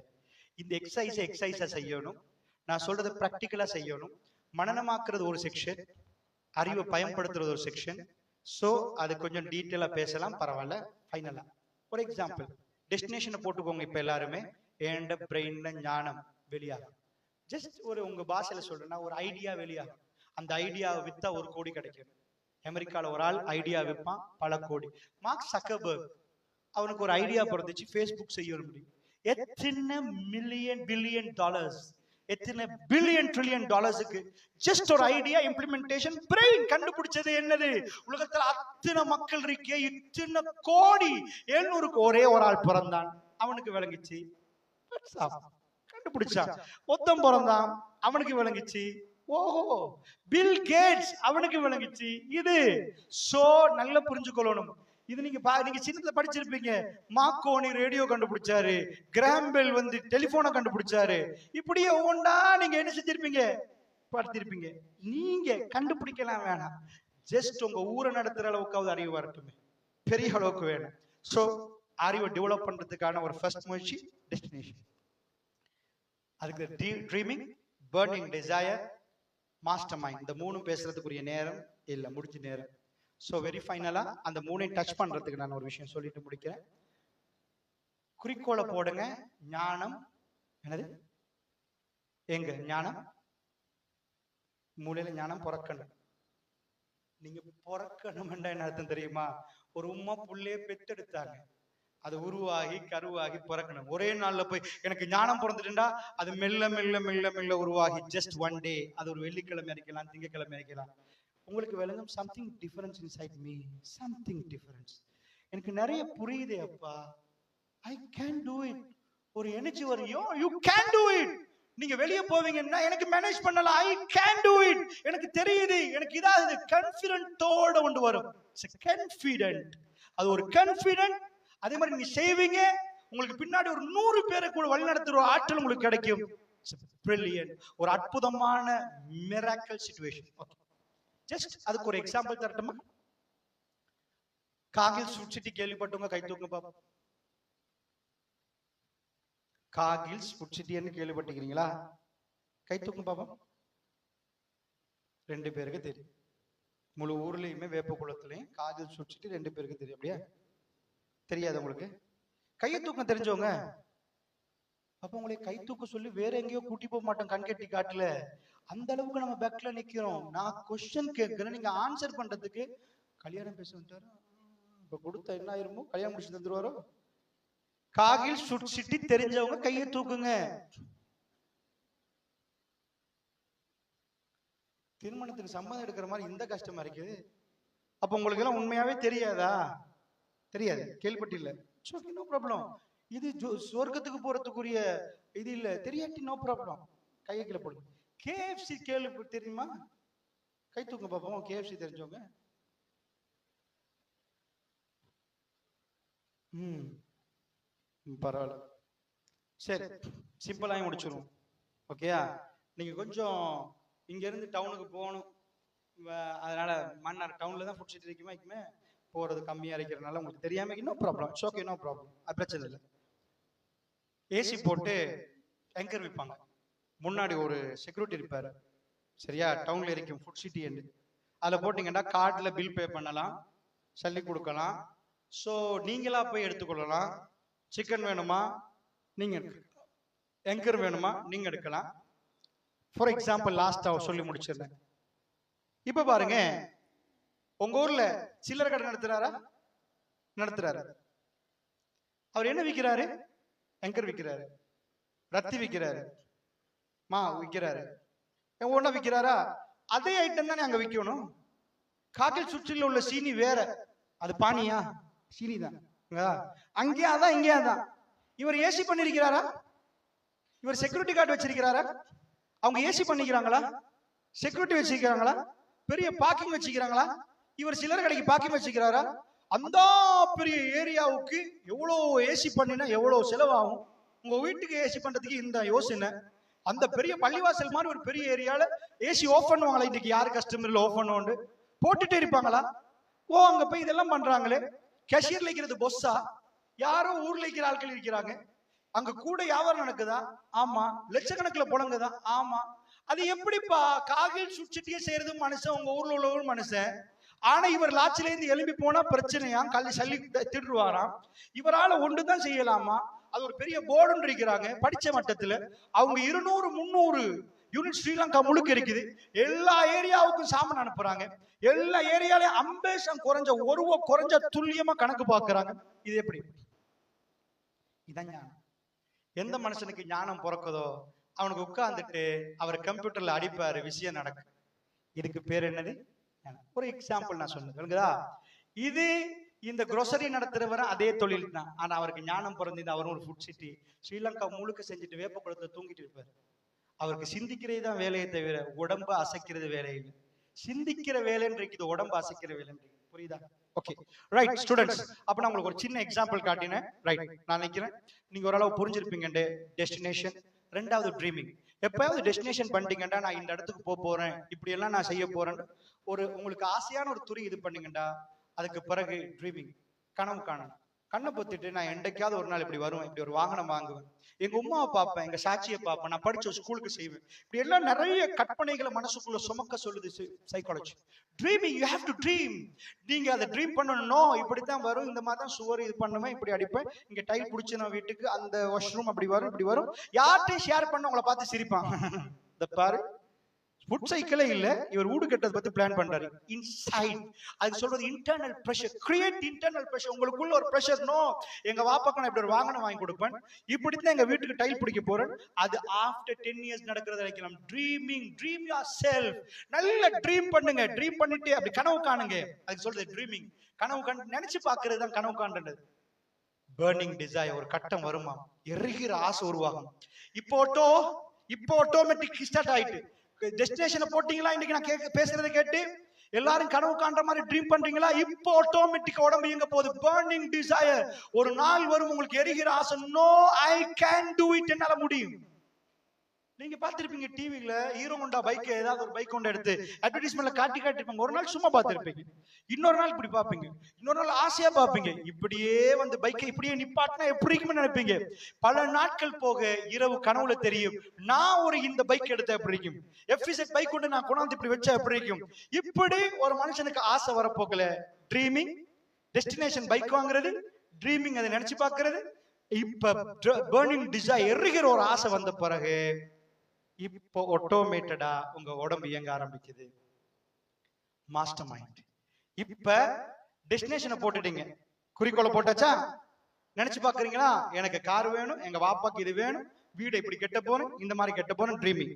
இந்த எக்ஸசைஸை செய்யணும். நான் சொல்றது பிராக்டிக்கலா செய்யணும். மனனமாக்குறது ஒரு செக்ஷன், அறிவை பயன்படுத்துறது ஒரு செக்ஷன். சோ அது கொஞ்சம் டீட்டெயிலா பேசலாம், பரவாயில்ல. ஃபைனலா ஒரு எக்ஸாம்பிள் டெஸ்டினேஷனை போட்டுக்கோங்க. இப்ப எல்லாருமே ஏண்ட பிரெயின்ல ஞானம் வெளியாகும். ஜஸ்ட் ஒரு உங்க பாஷையில சொல்றேன்னா, ஒரு ஐடியா வெளியாகும். அந்த ஐடியாவை வித்தா 1 கோடி கிடைக்கும். அமெரிக்கால ஒரு ஆள் ஐடியா விற்பான், பல கோடி. மார்க் சக்கர்பர்க், அவனுக்கு ஒரு ஐடியா பிறந்துச்சு, ஃபேஸ்புக் செய்ய முடியும். எத்தனை மில்லியன் பில்லியன் டாலர்ஸ், எத்தனை பில்லியன் ட்ரில்லியன் டாலர்ஸுக்கு ஜஸ்ட் ஒரு ஐடியா, இம்ப்ளிமெண்டேஷன். பிரெயின் கண்டுபிடிச்சது என்னது? உலகத்துல அத்தனை மக்கள் இருக்கே, இத்தனை கோடி 700 ஒரே ஒரு ஆள் பிறந்தான், அவனுக்கு விளங்கிச்சு. கண்டுபிடிச்சான். ஒத்தம் பிறந்தான், அவனுக்கு விளங்கிச்சு. ஓஹோ, பில் கேட்ஸ், அவனுக்கு விளங்கிச்சு. இது சோ நல்லா புரிஞ்சுக்கொள்ளணும். இது நீங்க சின்னத்துல படிச்சிருப்பீங்க. மார்க்கோனி ரேடியோ கண்டுபிடிச்சாரு, கிராம்பெல் வந்து டெலிபோனை கண்டுபிடிச்சாரு. இப்படியே ஒவ்வொன்றா நீங்க என்ன செஞ்சிருப்பீங்க, பார்த்திருப்பீங்க. நீங்க கண்டுபிடிக்கலாம் வேணாம், ஜஸ்ட் உங்க ஊரை நடத்துற அளவுக்காவது அறிவு வரட்டுமே, பெரிய அளவுக்கு வேணும். சோ அறிவை டெவலப் பண்றதுக்கான ஒரு ஃபர்ஸ்ட் முயற்சி டெஸ்டினேஷன். அதுக்கு dreaming, burning desire, master mind. இந்த மூணும் பேசுறதுக்குரிய நேரம் இல்ல, முடிஞ்ச நேரம். சோ வெரி ஃபைனலா அந்த மூணையும் டச் பண்றதுக்கு நான் ஒரு விஷயம் சொல்லிட்டு முடிக்கிறேன். குறிக்கோளை போடுங்க. ஞானம் என்னது? எங்க ஞானம்? மூளையில ஞானம் பிறக்கணும். நீங்க பிறக்கணும் என்ன அர்த்தம் தெரியுமா? ஒரு உம்மா புள்ளைய பெத்தெடுத்தாங்க, அது உருவாகி கருவாகி பிறக்கணும். ஒரே நாள்ல போய் எனக்கு ஞானம் பிறந்துட்டுண்டா அது மெல்ல மெல்ல மெல்ல மெல்ல உருவாகி ஜஸ்ட் ஒன் டே. அது ஒரு வெள்ளிக்கிழமை இருக்கலாம், திங்கக்கிழமை இருக்கலாம். உங்களுக்கு விளங்கும் something difference inside me, something difference. எனக்கு நிறைய புரியுதே அப்பா, ஐ கேன் டூ இட். ஒரு எனர்ஜி வரும், யூ கேன் டூ இட். நீங்க வெளியே போவீங்கன்னா எனக்கு மேனேஜ் பண்ணலாம், ஐ கேன் டூ இட். எனக்கு தெரியுது, எனக்கு இதாவது கான்ஃபிடென்ட்டோட கொண்டு வரும். கான்ஃபிடென்ட், அது ஒரு கான்ஃபிடென்ட். அதே மாதிரி நீங்க செய்வீங்க, உங்களுக்கு பின்னாடி ஒரு 100 பேரை கூட வழிநடத்துற ஆற்றல் உங்களுக்கு கிடைக்கும். பிரில்லியன்ட், ஒரு அற்புதமான மிராக்கிள் சிச்சுவேஷன். ஓகே, ஜஸ்ட் அதுக்கு ஒரு எக்ஸாம்பிள் தரட்டுமா? காகில் சுட்சிட்டி கேள்விப்பட்டவங்க கை தூக்குங்க பாப்போம். காகில்ஸ் ஃபுட் சிட்டின்னு கேள்விப்பட்டிருக்கீங்களா? கை தூக்கும் பாப்போம். 2 பேருக்கு தெரியும். முழு ஊர்லயுமே வேப்ப குளத்துலயும் காகில் ஃபுட் சிட்டி 2 பேருக்கு தெரியும். அப்படியா? தெரியாது உங்களுக்கு? கையை தூக்கம் தெரிஞ்சவங்க அப்ப உங்களை கை தூக்க சொல்லி வேற எங்கேயோ கூட்டி போக மாட்டோம், கண்கட்டி காட்டுல. அந்த அளவுக்கு நம்ம பேக்ல நிக்கிறோம். நான் கொஸ்டின் கேட்கிறேன், நீங்க ஆன்சர் பண்றதுக்கு கல்யாணம் பேச வந்துட்டாரு, இப்ப கொடுத்தா என்ன ஆயிருமோ, கல்யாணம் முடிச்சு தந்துருவாரோ. காகில் சுட் சிட்டி தெரிஞ்சவங்க கையை தூக்குங்க. திருமணத்துக்கு சம்மதம் எடுக்கிற மாதிரி இந்த கஷ்டமா இருக்குது. அப்ப உங்களுக்கு எல்லாம் உண்மையாவே தெரியாதா? தெரியாது, கேள்விப்பட்டு இல்ல, நோ ப்ராப்ளம். இது சொர்க்கத்துக்கு போறதுக்குரிய இது இல்ல, தெரியாட்டி நோ ப்ராப்ளம். கையை கீழே போடுங்க. KFC கேள்வி தெரியுமா? கை தூக்க பாப்போம். KFC தெரிஞ்சவங்க. பரவாயில்ல, சரி, சிம்பிளாக முடிச்சிருவோம். ஓகேயா? நீங்க கொஞ்சம் இங்க இருந்து டவுனுக்கு போகணும், அதனால மன்னார் டவுன்ல தான் ஃபுட் சிட்டி இருக்குமே, போறது கம்மியா இருக்கிறதுனால உங்களுக்கு தெரியாம no problem. Okay, no problem, அது பிரச்சனை இல்லை. ஏசி போட்டு டேங்கர் விற்பாங்க, முன்னாடி ஒரு செக்யூரிட்டி இருப்பாரு, சரியா? டவுன்ல இருக்கும் ஃபுட் சிட்டி என்று. அதில் போட்டீங்கன்னா கார்டில் பில் பே பண்ணலாம், சல்லி கொடுக்கலாம். ஸோ நீங்களா போய் எடுத்துக்கொள்ளலாம். சிக்கன் வேணுமா நீங்க எடுக்கலாம், எங்கர் வேணுமா நீங்க எடுக்கலாம். ஃபார் எக்ஸாம்பிள் லாஸ்டா சொல்லி முடிச்சிருந்தேன். இப்ப பாருங்க, உங்க ஊர்ல சில்லறை கடை நடத்துறாரா? நடத்துறாரு. அவர் என்ன விற்கிறாரு? எங்கர் விற்கிறாரு, ரத்தி விற்கிறாரு, மா விற்கிறாரு, ஒண்ணா விற்கிறாரா? அதே ஐட்டம் தானே அங்க விற்கணும். காக்கில் சுற்றில உள்ள சீனி வேற, அது பானியா? சீனி தான். அங்கேயே அதான் இங்கேயே அதான். இவர் ஏசி பண்ணிருக்கிறாரா? இவர் செக்யூரிட்டி கார்டு வச்சிருக்கிறாரா? அவங்க ஏசி பண்ணிக்கிறாங்களா? செக்யூரிட்டி வச்சிருக்கிறாங்களா? பெரிய பார்க்கிங் வச்சிருக்கிறாங்களா? இவர் சில்லறை கடைக்கு பார்க்கிங் வச்சிருக்கிறாரா? அந்த பெரிய ஏரியாவுக்கு எவ்வளவு ஏசி பண்ணினா எவ்வளவு செலவாகும்? உங்க வீட்டுக்கு ஏசி பண்றதுக்கு இந்த யோசனை. அந்த பெரிய பள்ளிவாசல் மாதிரி ஒரு பெரிய ஏரியால ஏசி ஆஃப் பண்ணுவாங்களா? இன்னைக்கு யாரு கஸ்டமர்ல ஆஃப் பண்ணுவோண்டு போட்டுட்டே இருப்பாங்களா? ஓ, அங்க போய் இதெல்லாம் பண்றாங்களே. கேஷியர்ல இருக்கிறது பொஸ்ஸா? யாரோ ஊர்ல இருக்கிற ஆட்கள் இருக்கிறாங்க. அங்க கூட வியாபாரம் நடக்குதா? ஆமா. லட்சக்கணக்கில் புழங்குதா? ஆமா. அது எப்படிப்பா காகில் சுற்றிட்டியே செய்யறது மனுஷன், உங்க ஊர்ல உள்ளவங்க மனுஷன். ஆனா இவர் லாட்சில இருந்து எழும்பி போனா பிரச்சனையா, கல்வி சல்லி திட்டுவாராம். இவரால ஒன்றுதான் செய்யலாமா? அது ஒரு பெரிய போர்டு இருக்கிறாங்க படிச்ச மட்டத்துல. அவங்க 200 300 யூனிட் ஸ்ரீலங்கா முழுக்க இருக்குது. எல்லா ஏரியாவுக்கும் சாமான் அனுப்புறாங்க. எல்லா ஏரியாலையும் அம்பேஷம் குறைஞ்ச குறைஞ்ச துல்லியமா கணக்கு பாக்குறாங்க. இது எப்படி? இதான் ஞானம். எந்த மனுஷனுக்கு ஞானம் பிறக்குதோ அவனுக்கு உட்கார்ந்துட்டு அவர் கம்ப்யூட்டர்ல அடிப்பாரு, விஷயம் நடக்கும். இதுக்கு பேர் என்னது? ஒரு எக்ஸாம்பிள் நான் சொன்னது. இது இந்த grocery நடத்துறவர அதே தொழில் தான். ஆனா அவருக்கு ஞானம் பிறந்தது. அவர் ஒரு ஃபுட் சிட்டி ஸ்ரீலங்கா முழுக்க செஞ்சுட்டு வேப்ப குளத்துல தூங்கிட்டு இருப்பாரு. அவருக்கு சிந்திக்கிறதே தான் வேலையை தவிர உடம்ப அசைக்கிறது வேலை இல்லை. சிந்திக்கிற வேலைன்றைக்கு இது உடம்பு அசைக்கிற வேலைன்றைக்கு. புரியுதா? ஓகே ரைட் ஸ்டூடெண்ட்ஸ், அப்ப நான் உங்களுக்கு ஒரு சின்ன எக்ஸாம்பிள் காட்டினேன். ரைட், நான் நினைக்கிறேன் நீங்க ஓரளவு புரிஞ்சிருப்பீங்க. டெஸ்டினேஷன், ரெண்டாவது ட்ரீமிங். எப்பயாவது டெஸ்டினேஷன் பண்ணிட்டீங்கடா, நான் இந்த இடத்துக்கு போக போறேன், இப்படி எல்லாம் நான் செய்ய போறேன், ஒரு உங்களுக்கு ஆசையான ஒரு துறை இது பண்ணீங்கடா, அதுக்கு பிறகு ட்ரீமிங், கனவு காணும். கண்ணை பொத்திட்டு நான் என்றைக்காவது ஒரு நாள் இப்படி வருவேன், இப்படி ஒரு வாகனம் வாங்குவேன், எங்க உமாவை பார்ப்பேன், எங்க சாட்சியை பார்ப்பேன், நான் படிச்ச ஸ்கூலுக்கு செய்வேன், இப்படி எல்லாம் நிறைய கற்பனைகளை மனசுக்குள்ள சுமக்க சொல்லுது psychology. Dreaming, you have to dream. நீங்க அதை ட்ரீம் பண்ணணும், இப்படித்தான் வரும், இந்த மாதிரி தான் சுவர் இது பண்ணுவேன், இப்படி அடிப்பேன், இங்க டைல் பிடிச்சி நான் வீட்டுக்கு, அந்த வாஷ்ரூம் அப்படி வரும், இப்படி வரும். யார்ட்டையும் ஷேர் பண்ண உங்களை பார்த்து சிரிப்பான். இந்த பாரு, ஃபுட் சைக்கிளே இல்ல, இவர் வீடு கட்டதை பத்தி பிளான் பண்றாரு. இன்சைட், அது சொல்றது internal pressure. Create internal pressure. உங்களுக்குள்ள ஒரு பிரஷர். நோ, எங்க வாப்பாக்கு நான் இப்படி ஒரு வாகனம் வாங்கி கொடுப்பேன், இப்படித்தான் எங்க வீட்டுக்கு டைல் பிடிக்க போறேன். அது ஆஃப்டர் 10 இயர்ஸ் நடக்கிறத வைக்கலாம். Dreaming, dream your self. நல்ல ட்ரீம் பண்ணுங்க, ட்ரீம் பண்ணிட்டு அப்படி கனவு காணுங்க. அதுக்கு சொல்றது ட்ரீமிங். கனவு கண்டு நினைச்சு பாக்குறது தான் கனவு காண்றது. பர்னிங் டிசைர், ஒரு கட்டம் வருமா, எரிகிற ஆசை உருவாகும். இப்போ ஆட்டோமேட்டிக் ஸ்டார்ட் ஆயிட்டு. டெஸ்டினேஷனை போட்டீங்களா? இன்னைக்கு நான் பேசுறதை கேட்டு எல்லாரும் கனவு காண்ற மாதிரி ட்ரீம் பண்றீங்களா? இப்போ ஆட்டோமேட்டிக்கா உடம்பு இயங்க போகுது. Burning desire. ஒரு நாள் வரும் உங்களுக்கு எரிகிற ஆசை. No, I can do it, என்னால முடியும். நீங்க பாத்திருப்பீங்க டிவில ஹீரோ ஹோண்டா பைக், ஏதாவது ஒரு பைக் கொண்டு எடுத்து அட்வர்டைஸ்மெண்ட்ல காட்டிருப்பாங்க. ஒரு நாள் சும்மா பாத்திருப்பீங்க, இன்னொரு நாள் இப்படி பாப்பீங்க, இன்னொரு நாள் ஆசையா பாப்பீங்க. இப்படியே வந்து பைக்கை இப்படியே நிப்பாட்டினா எப்படி இருக்குன்னு நினைப்பீங்க. பல நாட்கள் போக இரவு கனவுல தெரியும், நான் ஒரு இந்த பைக் எடுத்த எப்படி இருக்கும், எஃப்இசெட் பைக் கொண்டு நான் கொண்டாந்து இப்படி வச்சா எப்படி இருக்கும். இப்படி ஒரு மனுஷனுக்கு ஆசை வரப்போக்கல. ட்ரீமிங், டெஸ்டினேஷன் பைக் வாங்குறது, ட்ரீமிங் அதை நினைச்சு பாக்குறது. இப்ப பர்னிங் டிசைர், எரிகிற ஒரு ஆசை வந்த பிறகு இப்போ ஆட்டோமேட்டடா உங்க உடம்பு இயங்க ஆரம்பிக்குது. Master mind. இப்ப டெஸ்டினேஷனை போட்டுட்டீங்க, குறிக்கோளை போட்டாச்சா? நினைச்சு பாக்குறீங்களா? எனக்கு கார் வேணும், எங்க வாப்பாக்கு இது வேணும், வீடு இப்படி கெட்ட போறேன், இந்த மாதிரி கெட்ட போறேன். ட்ரீமிங்.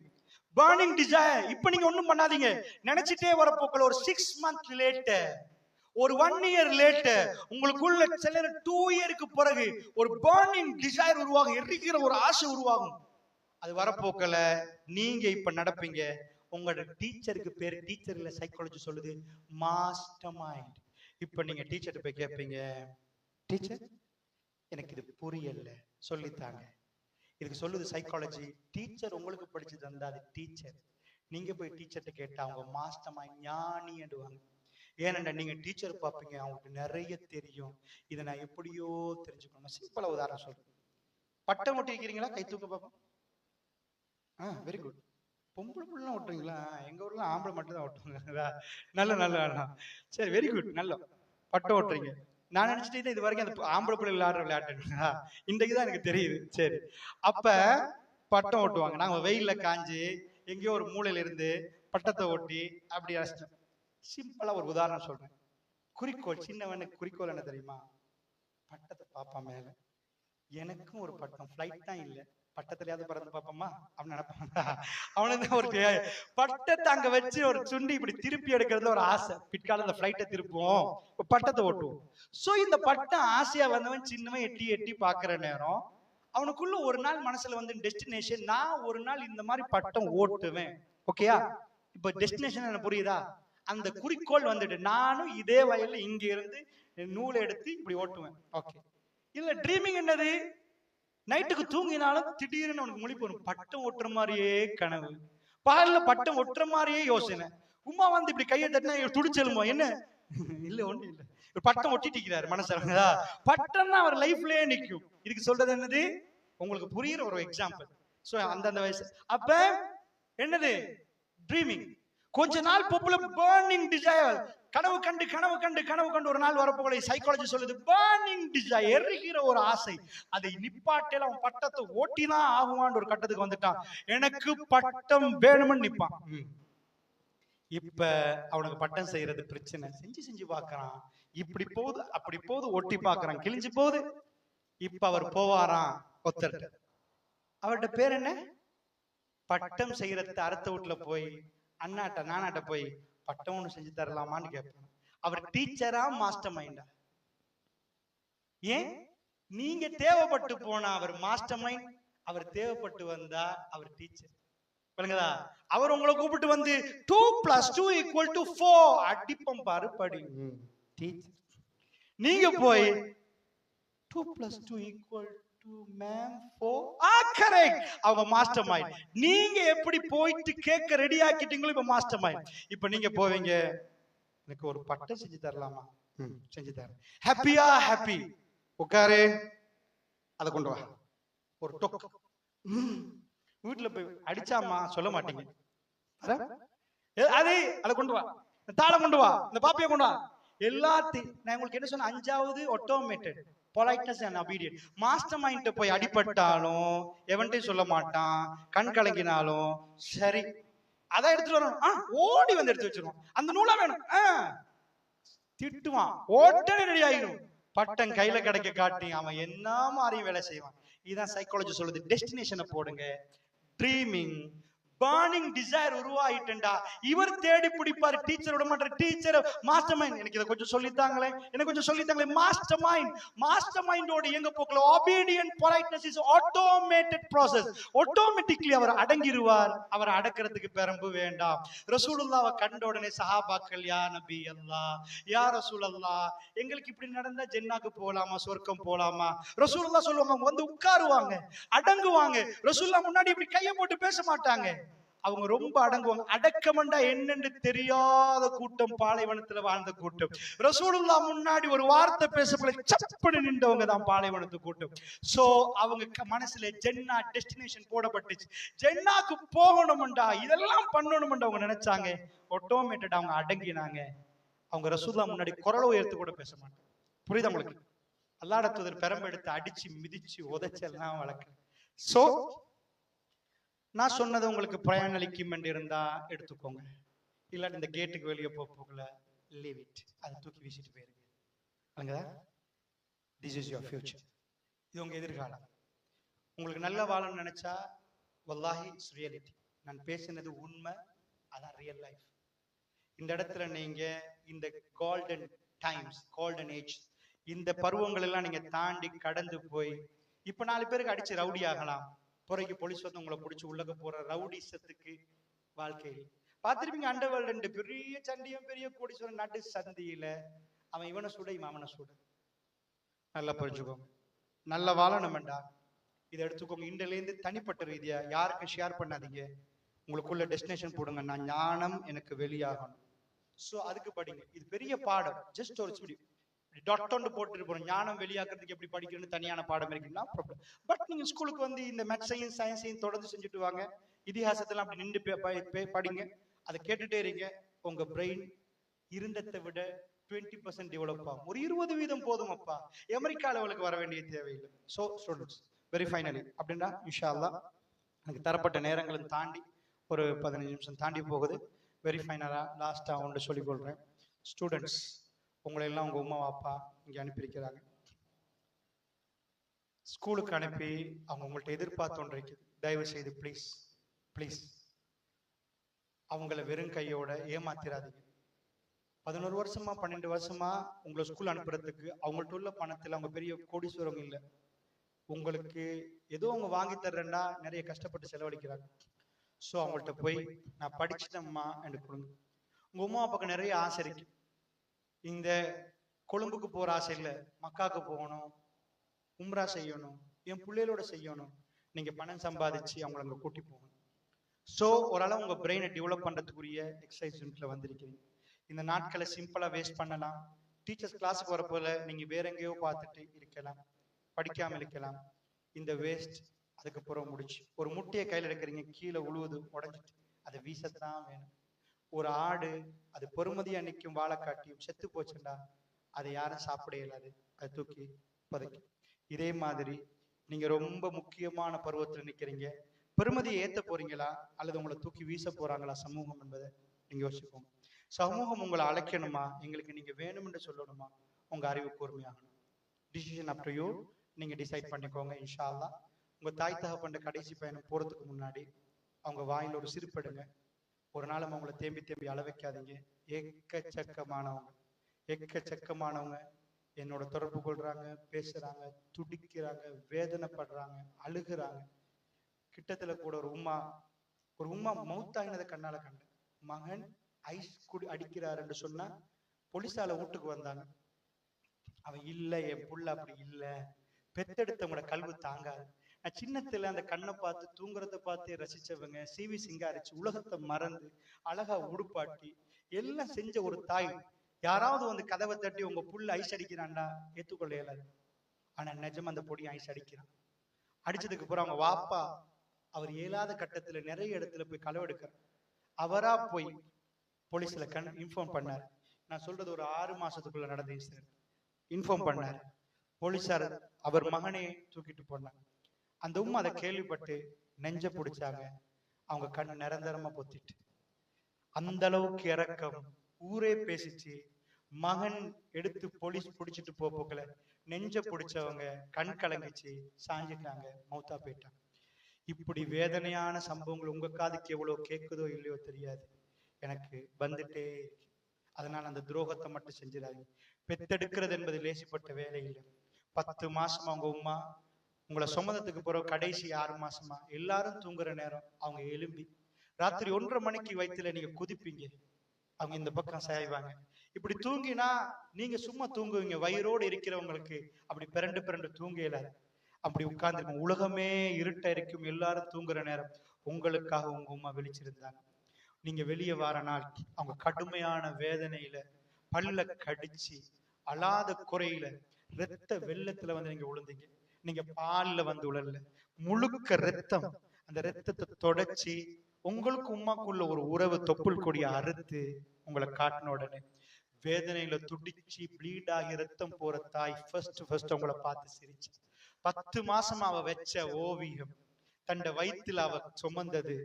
Burning desire. இப்ப நீங்க ஒண்ணும் பண்ணாதீங்க, நினைச்சிட்டே வரப்போக்கல. ஒரு 6 months லேட்டர், ஒரு 1 year லேட்டர், உங்களுக்குள்ள சில 2 years பிறகு ஒரு பர்னிங் டிசைர் உருவாகும், எரிக்கிற ஒரு ஆசை உருவாகும். அது வரப்போக்கல நீங்க இப்ப நடப்பீங்க. உங்களோட டீச்சருக்கு பேரு, டீச்சர்ல சைக்காலஜி சொல்லுது மாஸ்டர் மைண்ட். இப்ப நீங்க டீச்சர்ட்ட போய் கேட்பீங்க, டீச்சர் எனக்கு இது புரியல, சொல்லித்தாங்க. இதுக்கு சொல்லுது சைக்காலஜி, டீச்சர் உங்களுக்கு படிச்சு தந்தா அது டீச்சர். நீங்க போய் டீச்சர்ட்ட கேட்டா அவங்க மாஸ்டர் மைண்ட், ஞானி எடுவாங்க. ஏனென்றா நீங்க டீச்சர் பார்ப்பீங்க, அவங்களுக்கு நிறைய தெரியும், இதை நான் எப்படியோ தெரிஞ்சுக்கணும். சிம்பிளா உதாரணம் சொல்றேன். பட்டம் ஒட்டி வைக்கிறீங்களா? கை தூக்க பார்ப்போம். Very good. பொம்பளை புள்ளலாம் ஓட்டுறீங்களா? எங்க ஊர்ல ஆம்பளை மட்டும் தான் ஓட்டுவாங்க. நல்ல நல்ல சரி, வெரி குட். நல்ல பட்டம் ஓட்டுறீங்க. நான் நினைச்சிட்டு இது வரைக்கும் அந்த ஆம்பளை பிள்ளை விளையாடுற விளையாட்டு இன்றைக்குதான் எனக்கு தெரியுது. சரி, அப்ப பட்டம் ஓட்டுவாங்க. நாங்க வெயில்ல காஞ்சி எங்கேயோ ஒரு மூலையில இருந்து பட்டத்தை ஓட்டி அப்படி அரைச்சிட்டோம். சிம்பிளா ஒரு உதாரணம் சொல்றேன். குறிக்கோள், சின்னவனுக்கு குறிக்கோள் என்ன தெரியுமா? பட்டத்தை பாப்பான் மேல. எனக்கும் ஒரு பட்டம், ஃபிளைட் தான் இல்லை, பட்டத்திலேயாவது பறந்து பாப்போமா அப்படின்னு நினைப்பாங்க. அவனுக்கு ஒரு பட்டத்தை அங்க வச்சு ஒரு சுண்டி இப்படி திருப்பி எடுக்கிறது ஒரு ஆசை. பிற்கால ஃபிளைட்டை திருப்புவோம், பட்டத்தை ஓட்டுவோம். சோ இந்த பட்டம் ஆசையா வந்தவன் சின்னவன் எட்டி எட்டி பாக்குற நேரம் அவனுக்குள்ள ஒரு நாள் மனசுல வந்து டெஸ்டினேஷன், நான் ஒரு நாள் இந்த மாதிரி பட்டம் ஓட்டுவேன். ஓகேயா? இப்ப டெஸ்டினேஷன் என்ன புரியுதா? அந்த குறிக்கோள் வந்துட்டு நானும் இதே வயல்ல இங்க இருந்து நூலை எடுத்து இப்படி ஓட்டுவேன். ஓகே. இல்ல ட்ரீமிங் என்னது? நைட்டுக்கு தூங்கினாலும் திடீர்னு அவனுக்கு முழிப்பு வரும், பட்டம் ஒட்டுற மாதிரியே கனவு, பகல்ல பட்டம் ஒட்டுற மாதிரியே யோசனை. உமா வந்து இப்படி கையை தட்டினா துடிச்செலுமோ, என்ன இல்ல ஒண்ணு இல்ல, பட்டம் ஒட்டிட்டு மனசுல. பட்டம் தான் அவர் லைஃப்லயே நிக்கும். இதுக்கு சொல்றது என்னது? உங்களுக்கு புரியுற ஒரு எக்ஸாம்பிள். சோ அந்தந்த வயசு அப்ப என்னது? ட்ரீமிங். கொஞ்ச நாள் பொப்புல பர்னிங் டிசைர், கனவு கண்டு கனவு கண்டு கனவு கண்டு ஒரு நாள் வரப்போல சைக்காலஜி சொல்லுது பர்னிங் டிசைர், எரிகிற ஒரு ஆசை. அதை நிப்பாட்டேல அவன் பட்டத்தை ஓட்டிதான் ஆகுவான்னு ஒரு கட்டத்துக்கு வந்துட்டான். எனக்கு பட்டம் வேணும்னு நிப்பான். இப்ப அவனுக்கு பட்டம் செய்யறது பிரச்சனை. செஞ்சு செஞ்சு பாக்குறான், இப்படி போகுது அப்படி போகுது, ஒட்டி பாக்குறான், கிழிஞ்சு போகுது. இப்ப அவர் போவாராம் ஒருத்தர், அவர்கிட்ட பேர் என்ன? பட்டம் செய்யறது அறுத்த வீட்டுல போய் அண்ணாட்ட நானாட்ட போய் பட்டம் ஒண்ணு செஞ்சு தரலாமான்னு கேட்பேன். அவர் டீச்சரா மாஸ்டர் மைண்டா? ஏன் நீங்க தேவைப்பட்டு போனா அவர் மாஸ்டர் மைண்ட், அவர் தேவைப்பட்டு வந்தா அவர் டீச்சர். பாருங்களா, அவர் உங்களை கூப்பிட்டு வந்து 2 + 2 = 4 அடிப்பம் பாரு படி. நீங்க போய் 2 + 2 = மேம் 4 கரெக்ட். அவங்க மாஸ்டர் மைண்ட். நீங்க எப்படி போயிட்டு கேட்க ரெடி ஆக்கிட்டீங்களோ இப்ப மாஸ்டர் மைண்ட். இப்ப நீங்க போவீங்க, எனக்கு ஒரு பட்டை செஞ்சு தரலாமா? செஞ்சு தரேன். ஹாப்பியா? ஹாப்பி. உட்காரு, அதை கொண்டு வா. ஒரு டொக். வீட்டுல போய் அடிச்சாமா சொல்ல மாட்டீங்க. அது அதை கொண்டு வா, தாளை கொண்டு வா, இந்த பாப்பியை கொண்டு வா. எல்லாத்தையும் நான் உங்களுக்கு என்ன சொன்ன, 5வது automated politeness and obedience. Master mind போய் அடிபட்டாலும் எவன்ட்டையும் சொல்ல மாட்டான், கண் கலங்கினாலும் சரி அதான் எடுத்துட்டு வரணும். ஓடி வந்து எடுத்து வச்சிருவான். அந்த நூலா வேணும், திட்டுவான், உடனே ரெடி ஆயிடும். பட்டம் கையில கிடைக்க காட்டி அவன் என்ன மாதிரி வேலை செய்வான். இதுதான் சைக்காலஜி சொல்லுது. டெஸ்டினேஷனை போடுங்க. ட்ரீமிங், பர்னிங் டிசைர் உருவாயிட்டா இவர் தேடி பிடிப்பாரு. டீச்சர் விட மாட்டார். டீச்சர் மாஸ்டர் மைண்ட், எனக்கு இதை கொஞ்சம் சொல்லித்தாங்களே, எனக்கு கொஞ்சம் சொல்லித்தாங்களே. மாஸ்டர் மைண்ட், மாஸ்டர் மைண்டோட எங்க போக்கல obedient politeness is automated process. Automatically அவர் அடங்கிடுவார். அவர் அடக்கிறதுக்கு பெரம்பு வேண்டாம். ரசூலுல்லாஹ்வை கண்ட உடனே சஹாபாக்கள், யா நபி அல்லாஹ், யா ரசூலல்லாஹ், எங்களுக்கு இப்படி நடந்தா ஜென்னாக்கு போலாமா, சொர்க்கம் போலாமா? ரசூலுல்லாஹ் சொல்லுவாங்க, வந்து உட்காருவாங்க, அடங்குவாங்க. ரசூலுல்லாஹ் முன்னாடி இப்படி கையை போட்டு பேச மாட்டாங்க. அவங்க ரொம்ப அடங்குவாங்க. அடக்கமண்டா என்னன்னு தெரியாத கூட்டம், பாலைவனத்துல வாழ்ந்த கூட்டம். ரசூலுல்லாஹ் முன்னாடி ஒரு வார்த்தை பேசப்பட சப்படி நின்றவங்க தான் பாலைவனத்து கூட்டம். சோ அவங்க மனசுல ஜென்னா டெஸ்டினேஷன் போடப்பட்டுச்சு. ஜென்னாக்கு போகணும்டா, இதெல்லாம் பண்ணணும்டா அவங்க நினைச்சாங்க. ஆட்டோமேட்டட் அவங்க அடங்கினாங்க. அவங்க ரசூலுல்லாஹ் முன்னாடி குரலை உயர்த்து கூட பேச மாட்டாங்க. புரியுதா உங்களுக்கு? அல்லாஹ்வுடைய தூதர் பெரம்பெடுத்து அடிச்சு மிதிச்சு உதைச்செல்லாம் வளர்க்க. சோ நான் சொன்னது உங்களுக்கு பயனளிக்கும் என்று இருந்தா எடுத்துக்கோங்க. இல்ல இந்த கேட்டுக்கு வெளியே போகல, லீவ் இட். அதை தூக்கி வீசிட்டு போயிருங்க. அங்கதான் திஸ் இஸ் யுவர் ஃபியூச்சர். இது உங்க எதிர்காலம். உங்களுக்கு நல்ல வாழணும்னு நினைச்சா வல்லாஹி இட்ஸ் ரியாலிட்டி. நான் பேசினது உண்மை, அதான் ரியல் லைஃப். இந்த இடத்துல நீங்க இந்த கோல்டன் டைம்ஸ், கோல்டன் ஏஜ், இந்த பருவங்கள் எல்லாம் நீங்க தாண்டி கடந்து போய் இப்ப 4 பேருக்கு அடிச்சு ரவுடி ஆகலாம். புறைக்கு போலீஸ் வந்து உங்களை பிடிச்சி உள்ளக போற ரவுடிசத்துக்கு வாழ்க்கையில் பார்த்திருப்பீங்க. அண்டர்வேல்டு பெரிய சண்டியும் பெரிய கோடீஸ்வரன் நடு சந்தியில அவன் இவனை சுட, இவன் அவனை சுட. நல்லா புரிஞ்சுக்கோங்க. நல்ல வாழணும்டா இதை எடுத்துக்கோங்க. இன்றில இருந்து தனிப்பட்ட ரீதியா யாருக்கும் ஷேர் பண்ணாதீங்க. உங்களுக்குள்ள டெஸ்டினேஷன் போடுங்க. நான் ஞானம் எனக்கு வெளியாகணும். சோ அதுக்கு படிங்க. இது பெரிய பாடம். ஜஸ்ட் ஒரு ஸ்டுடி டாட் போட்டு போறோம். ஞானம் வெளியாக்குறதுக்கு எப்படி படிக்கணும்னு தனியான பாடம் இருக்குன்னா ப்ராப்ளம். பட் நீங்க ஸ்கூலுக்கு வந்து இந்த மேத்ஸையும் சயின்ஸையும் தொடர்ந்து செஞ்சுட்டு வாங்க. இதிகாசத்தெல்லாம் அப்படி நின்று படிங்க. அதை கேட்டுட்டே இருங்க. உங்க பிரெயின் இருந்ததை விட 20% டெவலப் ஆகும். ஒரு 20% போதும் அப்பா. அமெரிக்கா லெவலுக்கு வர வேண்டிய தேவையில்லை. ஸோ ஸ்டூடெண்ட்ஸ், வெரி ஃபைனலி அப்படின்னா இன்ஷா அல்லாஹ் எனக்கு தரப்பட்ட நேரங்களும் தாண்டி ஒரு 15 நிமிஷம் தாண்டி போகுது. வெரி ஃபைனலா லாஸ்டா ஒன்று சொல்லிக் கொள்றேன். ஸ்டூடெண்ட்ஸ், உங்களை எல்லாம் உங்க அம்மா அப்பா இங்க அனுப்பியிருக்கிறாங்க. ஸ்கூலுக்கு அனுப்பி அவங்க உங்கள்ட்ட எதிர்பார்த்து ஒன்று இருக்குது. தயவு செய்து ப்ளீஸ் ப்ளீஸ் அவங்கள வெறும் கையோட ஏமாத்திராதீங்க. 11 வருஷமா 12 வருஷமா உங்களை ஸ்கூல் அனுப்புறதுக்கு அவங்கள்ட்ட உள்ள பணத்தில் அவங்க பெரிய கோடீஸ்வரம் இல்லை. உங்களுக்கு ஏதோ அவங்க வாங்கி தர்றேன்னா நிறைய கஷ்டப்பட்டு செலவழிக்கிறாங்க. ஸோ அவங்கள்ட்ட போய் நான் படிச்சுட்டேம்மா என்று கொடுங்க. உங்க அம்மா அப்பாவுக்கு நிறைய ஆசை இருக்கு. இந்த கொழும்புக்கு போற ஆசை இல்லை, மக்காவுக்கு போகணும், உம்ரா செய்யணும், என் பிள்ளைகளோட செய்யணும். நீங்க பணம் சம்பாதிச்சு அவங்களை அங்க கூட்டி போகணும். ஸோ ஓரளவு உங்க பிரெயினை டெவலப் பண்றதுக்குரிய எக்ஸசைஸ் யூனிட்ல வந்திருக்கீங்க. இந்த நாட்களை சிம்பிளா வேஸ்ட் பண்ணலாம். டீச்சர்ஸ் கிளாஸுக்கு வரப்போல நீங்க வேற எங்கேயோ பார்த்துட்டு இருக்கலாம், படிக்காம இருக்கலாம். இந்த வேஸ்ட் அதுக்கப்புறம் முடிச்சு ஒரு முட்டையை கையில் எடுக்கிறீங்க, கீழே உழுவுது, உடஞ்சிட்டு, அதை வீசத்தான் வேணும். ஒரு ஆடு அது பொறுமதியா நிற்கும், வாழை காட்டியும் செத்து போச்சுண்டா அதை யாரும் சாப்பிட இயலாது, அதை தூக்கி புதைக்கும். இதே மாதிரி நீங்க ரொம்ப முக்கியமான பருவத்தில் நிற்கிறீங்க. பெருமதியை ஏத்த போறீங்களா அல்லது உங்களை தூக்கி வீச போறாங்களா சமூகம் என்பதை நீங்க யோசிச்சுக்கோங்க. சமூகம் உங்களை அழைக்கணுமா, எங்களுக்கு நீங்க வேணும் என்று சொல்லணுமா, உங்க அறிவு கூர்மையாகணும். Decision up to you. நீங்க டிசைட் பண்ணிக்கோங்க. இன்ஷா அல்லாஹ் உங்க தாய் தகப்பன்ற கடைசி பயணம் போறதுக்கு முன்னாடி அவங்க வாயில ஒரு சிரிப்படுங்க. ஒரு நாள் அவங்களை தேம்பி தேம்பி அள வைக்காதீங்க. எக்கச்சக்கமானவங்க என்னோட தொடர்பு கொள்றாங்க, பேசுறாங்க, துடிக்கிறாங்க, வேதனைப்படுறாங்க, அழுகுறாங்க. கிட்டத்துல கூட ஒரு உம்மா ஒரு உம்மா மௌத்தாயினதை கண்ணால கண்டேன். மகன் ஐஸ் குடி அடிக்கிறார் என்று சொன்னா போலீஸால வீட்டுக்கு வந்தாங்க. அவன் இல்ல, என் புள்ள அப்படி இல்ல, பெத்தெடுத்தவங்களோட கல்வி தாங்காது. நான் சின்னத்துல அந்த கண்ணை பார்த்து தூங்குறத பார்த்து ரசிச்சவங்க, சிவி சிங்காரிச்சு உலகத்தை மறந்து அழகா உடுப்பாட்டி எல்லாம் செஞ்ச ஒரு தாய் யாராவது வந்து கதவை தட்டி உங்க புள்ள ஐஸ் அடிக்கிறான்டா ஏத்துக்கொள்ள இயலாது. ஆனா நிஜம் அந்த பொடி ஐஸ் அடிக்கிறான். அடிச்சதுக்கு அப்புறம் அவங்க வாப்பா அவர் இயலாத கட்டத்துல நிறைய இடத்துல போய் களவு எடுக்கிறார். அவரா போய் போலீஸ்ல இன்ஃபார்ம் பண்ணார். நான் சொல்றது ஒரு 6 மாசத்துக்குள்ள நடந்த இன்சிடென்ட். இன்ஃபார்ம் பண்ணார். போலீஸார் அவர் மகனே தூக்கிட்டு போனாங்க. அந்த உம்மா அதை கேள்விப்பட்டு நெஞ்ச பிடிச்சாங்க. அவங்க கண் நிரந்தரமா பொத்திட்டு அந்த அளவுக்கு இறக்கம் ஊரே பேசிச்சு. மகன் எடுத்து போலீஸ் பிடிச்சிட்டு போக்கல நெஞ்ச பிடிச்சவங்க கண் கலங்கிச்சு, சாஞ்சிட்டாங்க, மௌத்தா போயிட்டாங்க. இப்படி வேதனையான சம்பவங்கள் உங்க காதுக்கு எவ்வளவு கேட்குதோ இல்லையோ தெரியாது, எனக்கு வந்துட்டே. அதனால அந்த துரோகத்தை மட்டும் செஞ்சிடாதீங்க. பெத்தெடுக்கிறது என்பது லேசிப்பட்ட வேலை இல்லை. 10 மாசமா அவங்க உம்மா உங்களை சுமந்ததுக்கு பிறகு கடைசி 6 மாசமா எல்லாரும் தூங்குற நேரம் அவங்க எழும்பி ராத்திரி 1:30 மணிக்கு வயிற்றுல நீங்க குதிப்பீங்க, அவங்க இந்த பக்கம் சாய்வாங்க. இப்படி தூங்கினா நீங்க சும்மா தூங்குவீங்க. வயிறோடு இருக்கிறவங்களுக்கு அப்படி பிறண்டு தூங்க இயலாது. அப்படி உட்கார்ந்து உலகமே இருட்ட இருக்கும், எல்லாரும் தூங்குற நேரம் உங்களுக்காக உங்க உம்மா விழிச்சிருந்தாங்க. நீங்க வெளியே வார நாள் அவங்க கடுமையான வேதனையில பல்ல கடிச்சு அழாத குறையில ரத்த வெள்ளத்துல வந்து நீங்க விழுந்தீங்க. நீங்க பால்ல வந்து உழல்ல, முழுக்க ரத்தம். அந்த ரத்தத்தை தொடச்சி உங்களுக்கு உம்மாக்குள்ள ஒரு உறவு தொப்புள் கொடிய அறுத்து உங்களை காட்டின உடனே வேதனையில துடிச்சு ப்ளீட் ஆகி ரத்தம் போற தாய் ஃபர்ஸ்ட் உங்களை பார்த்து சிரிச்சு 10 மாசமா அவ வச்ச ஓவியம், தண்ட வயிற்றுல அவ சுமந்தது,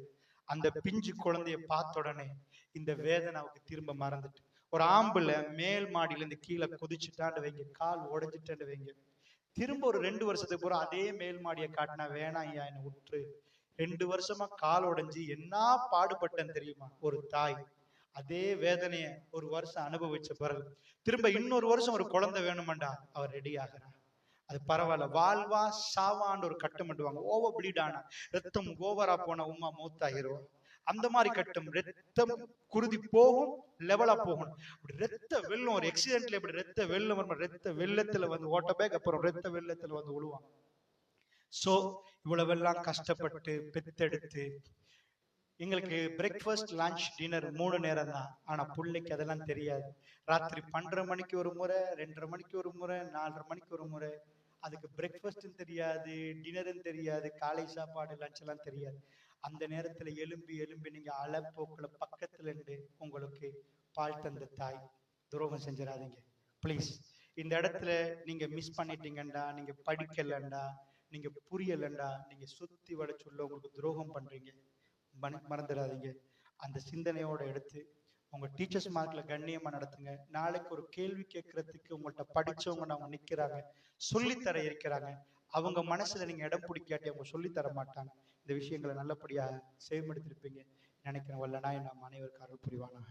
அந்த பிஞ்சு குழந்தைய பார்த்த உடனே இந்த வேதனை அவருக்கு திரும்ப மறந்துட்டு, ஒரு ஆம்புல மேல் மாடியில இருந்து கீழே குதிச்சுட்டாண்டு வைங்க, கால் உடைஞ்சிட்டாண்டு வைங்க, திரும்ப ஒரு 2 வருஷத்துக்கு போற அதே மேல் மாடியை காட்டினா வேணாம் ஐயா என்ன விட்டுரு. 2 வருஷமா கால் உடைஞ்சு என்ன பாடுபட்டேன்னு தெரியுமா ஒரு தாய். அதே வேதனைய ஒரு வருஷம் அனுபவிச்ச பிறகு திரும்ப இன்னொரு வருஷம் ஒரு குழந்தை வேணுமாண்டா அவர் ரெடி ஆகிறார். அது பரவாயில்ல, வாழ்வா சாவான்னு ஒரு கட்டம் பண்ணுவாங்க. ஓவர் பிளீட் ஆனா ரத்தம் ஓவரா போன உம்மா மௌத்தாகிரும். அந்த மாதிரி கட்டம் ரத்தம் குருதி போகும், லெவலா போகணும். அப்படி ரத்த வெள்ளம் ஒரு எக்ஸிடென்ட்ல இப்படி ரத்த வெள்ளம் வரும், ரத்த வெள்ளத்துல வந்து ஓட்ட பேக், அப்புறம் ரத்த வெள்ளத்துல வந்து விழுவாங்க. சோ இவ்வளவெல்லாம் கஷ்டப்பட்டு பெத்தெடுத்து எங்களுக்கு பிரேக்ஃபாஸ்ட் லஞ்ச் டின்னர் 3 நேரம் தான். ஆனா பிள்ளைக்கு அதெல்லாம் தெரியாது. ராத்திரி 12:30 மணிக்கு ஒரு முறை, 2:30 மணிக்கு ஒரு முறை, 4:30 மணிக்கு ஒரு முறை. அதுக்கு பிரேக்ஃபாஸ்டும் தெரியாது, டின்னரும் தெரியாது, காலை சாப்பாடு லஞ்ச் எல்லாம் தெரியாது. அந்த நேரத்துல எலும்பி நீங்க அலப்போக்குல பக்கத்துல இருந்து உங்களுக்கு பால் தந்த தாய் துரோகம் செஞ்சிடாதீங்க பிளீஸ். இந்த இடத்துல நீங்க மிஸ் பண்ணிட்டீங்கண்டா, நீங்க படிக்கலண்டா, நீங்க புரியலண்டா, நீங்க சுத்தி வட சொல்ல உங்களுக்கு துரோகம் பண்றீங்க, மறந்துடாதீங்க. அந்த சிந்தனையோட எடுத்து உங்க டீச்சர்ஸ் மார்க்ல கண்ணியமா நடத்துங்க. நாளைக்கு ஒரு கேள்வி கேட்கறதுக்கு உங்கள்கிட்ட படிச்சவங்க அவங்க நிக்கிறாங்க, சொல்லித்தர இருக்கிறாங்க. அவங்க மனசுல நீங்க இடம் பிடிக்காட்டி அவங்க சொல்லித்தர மாட்டாங்க. இந்த விஷயங்களை நல்லபடியா செயல்படுத்திருப்பீங்க நினைக்கிறேன். வல்லனா நம் அனைவருக்கு அருள் புரிவானாக.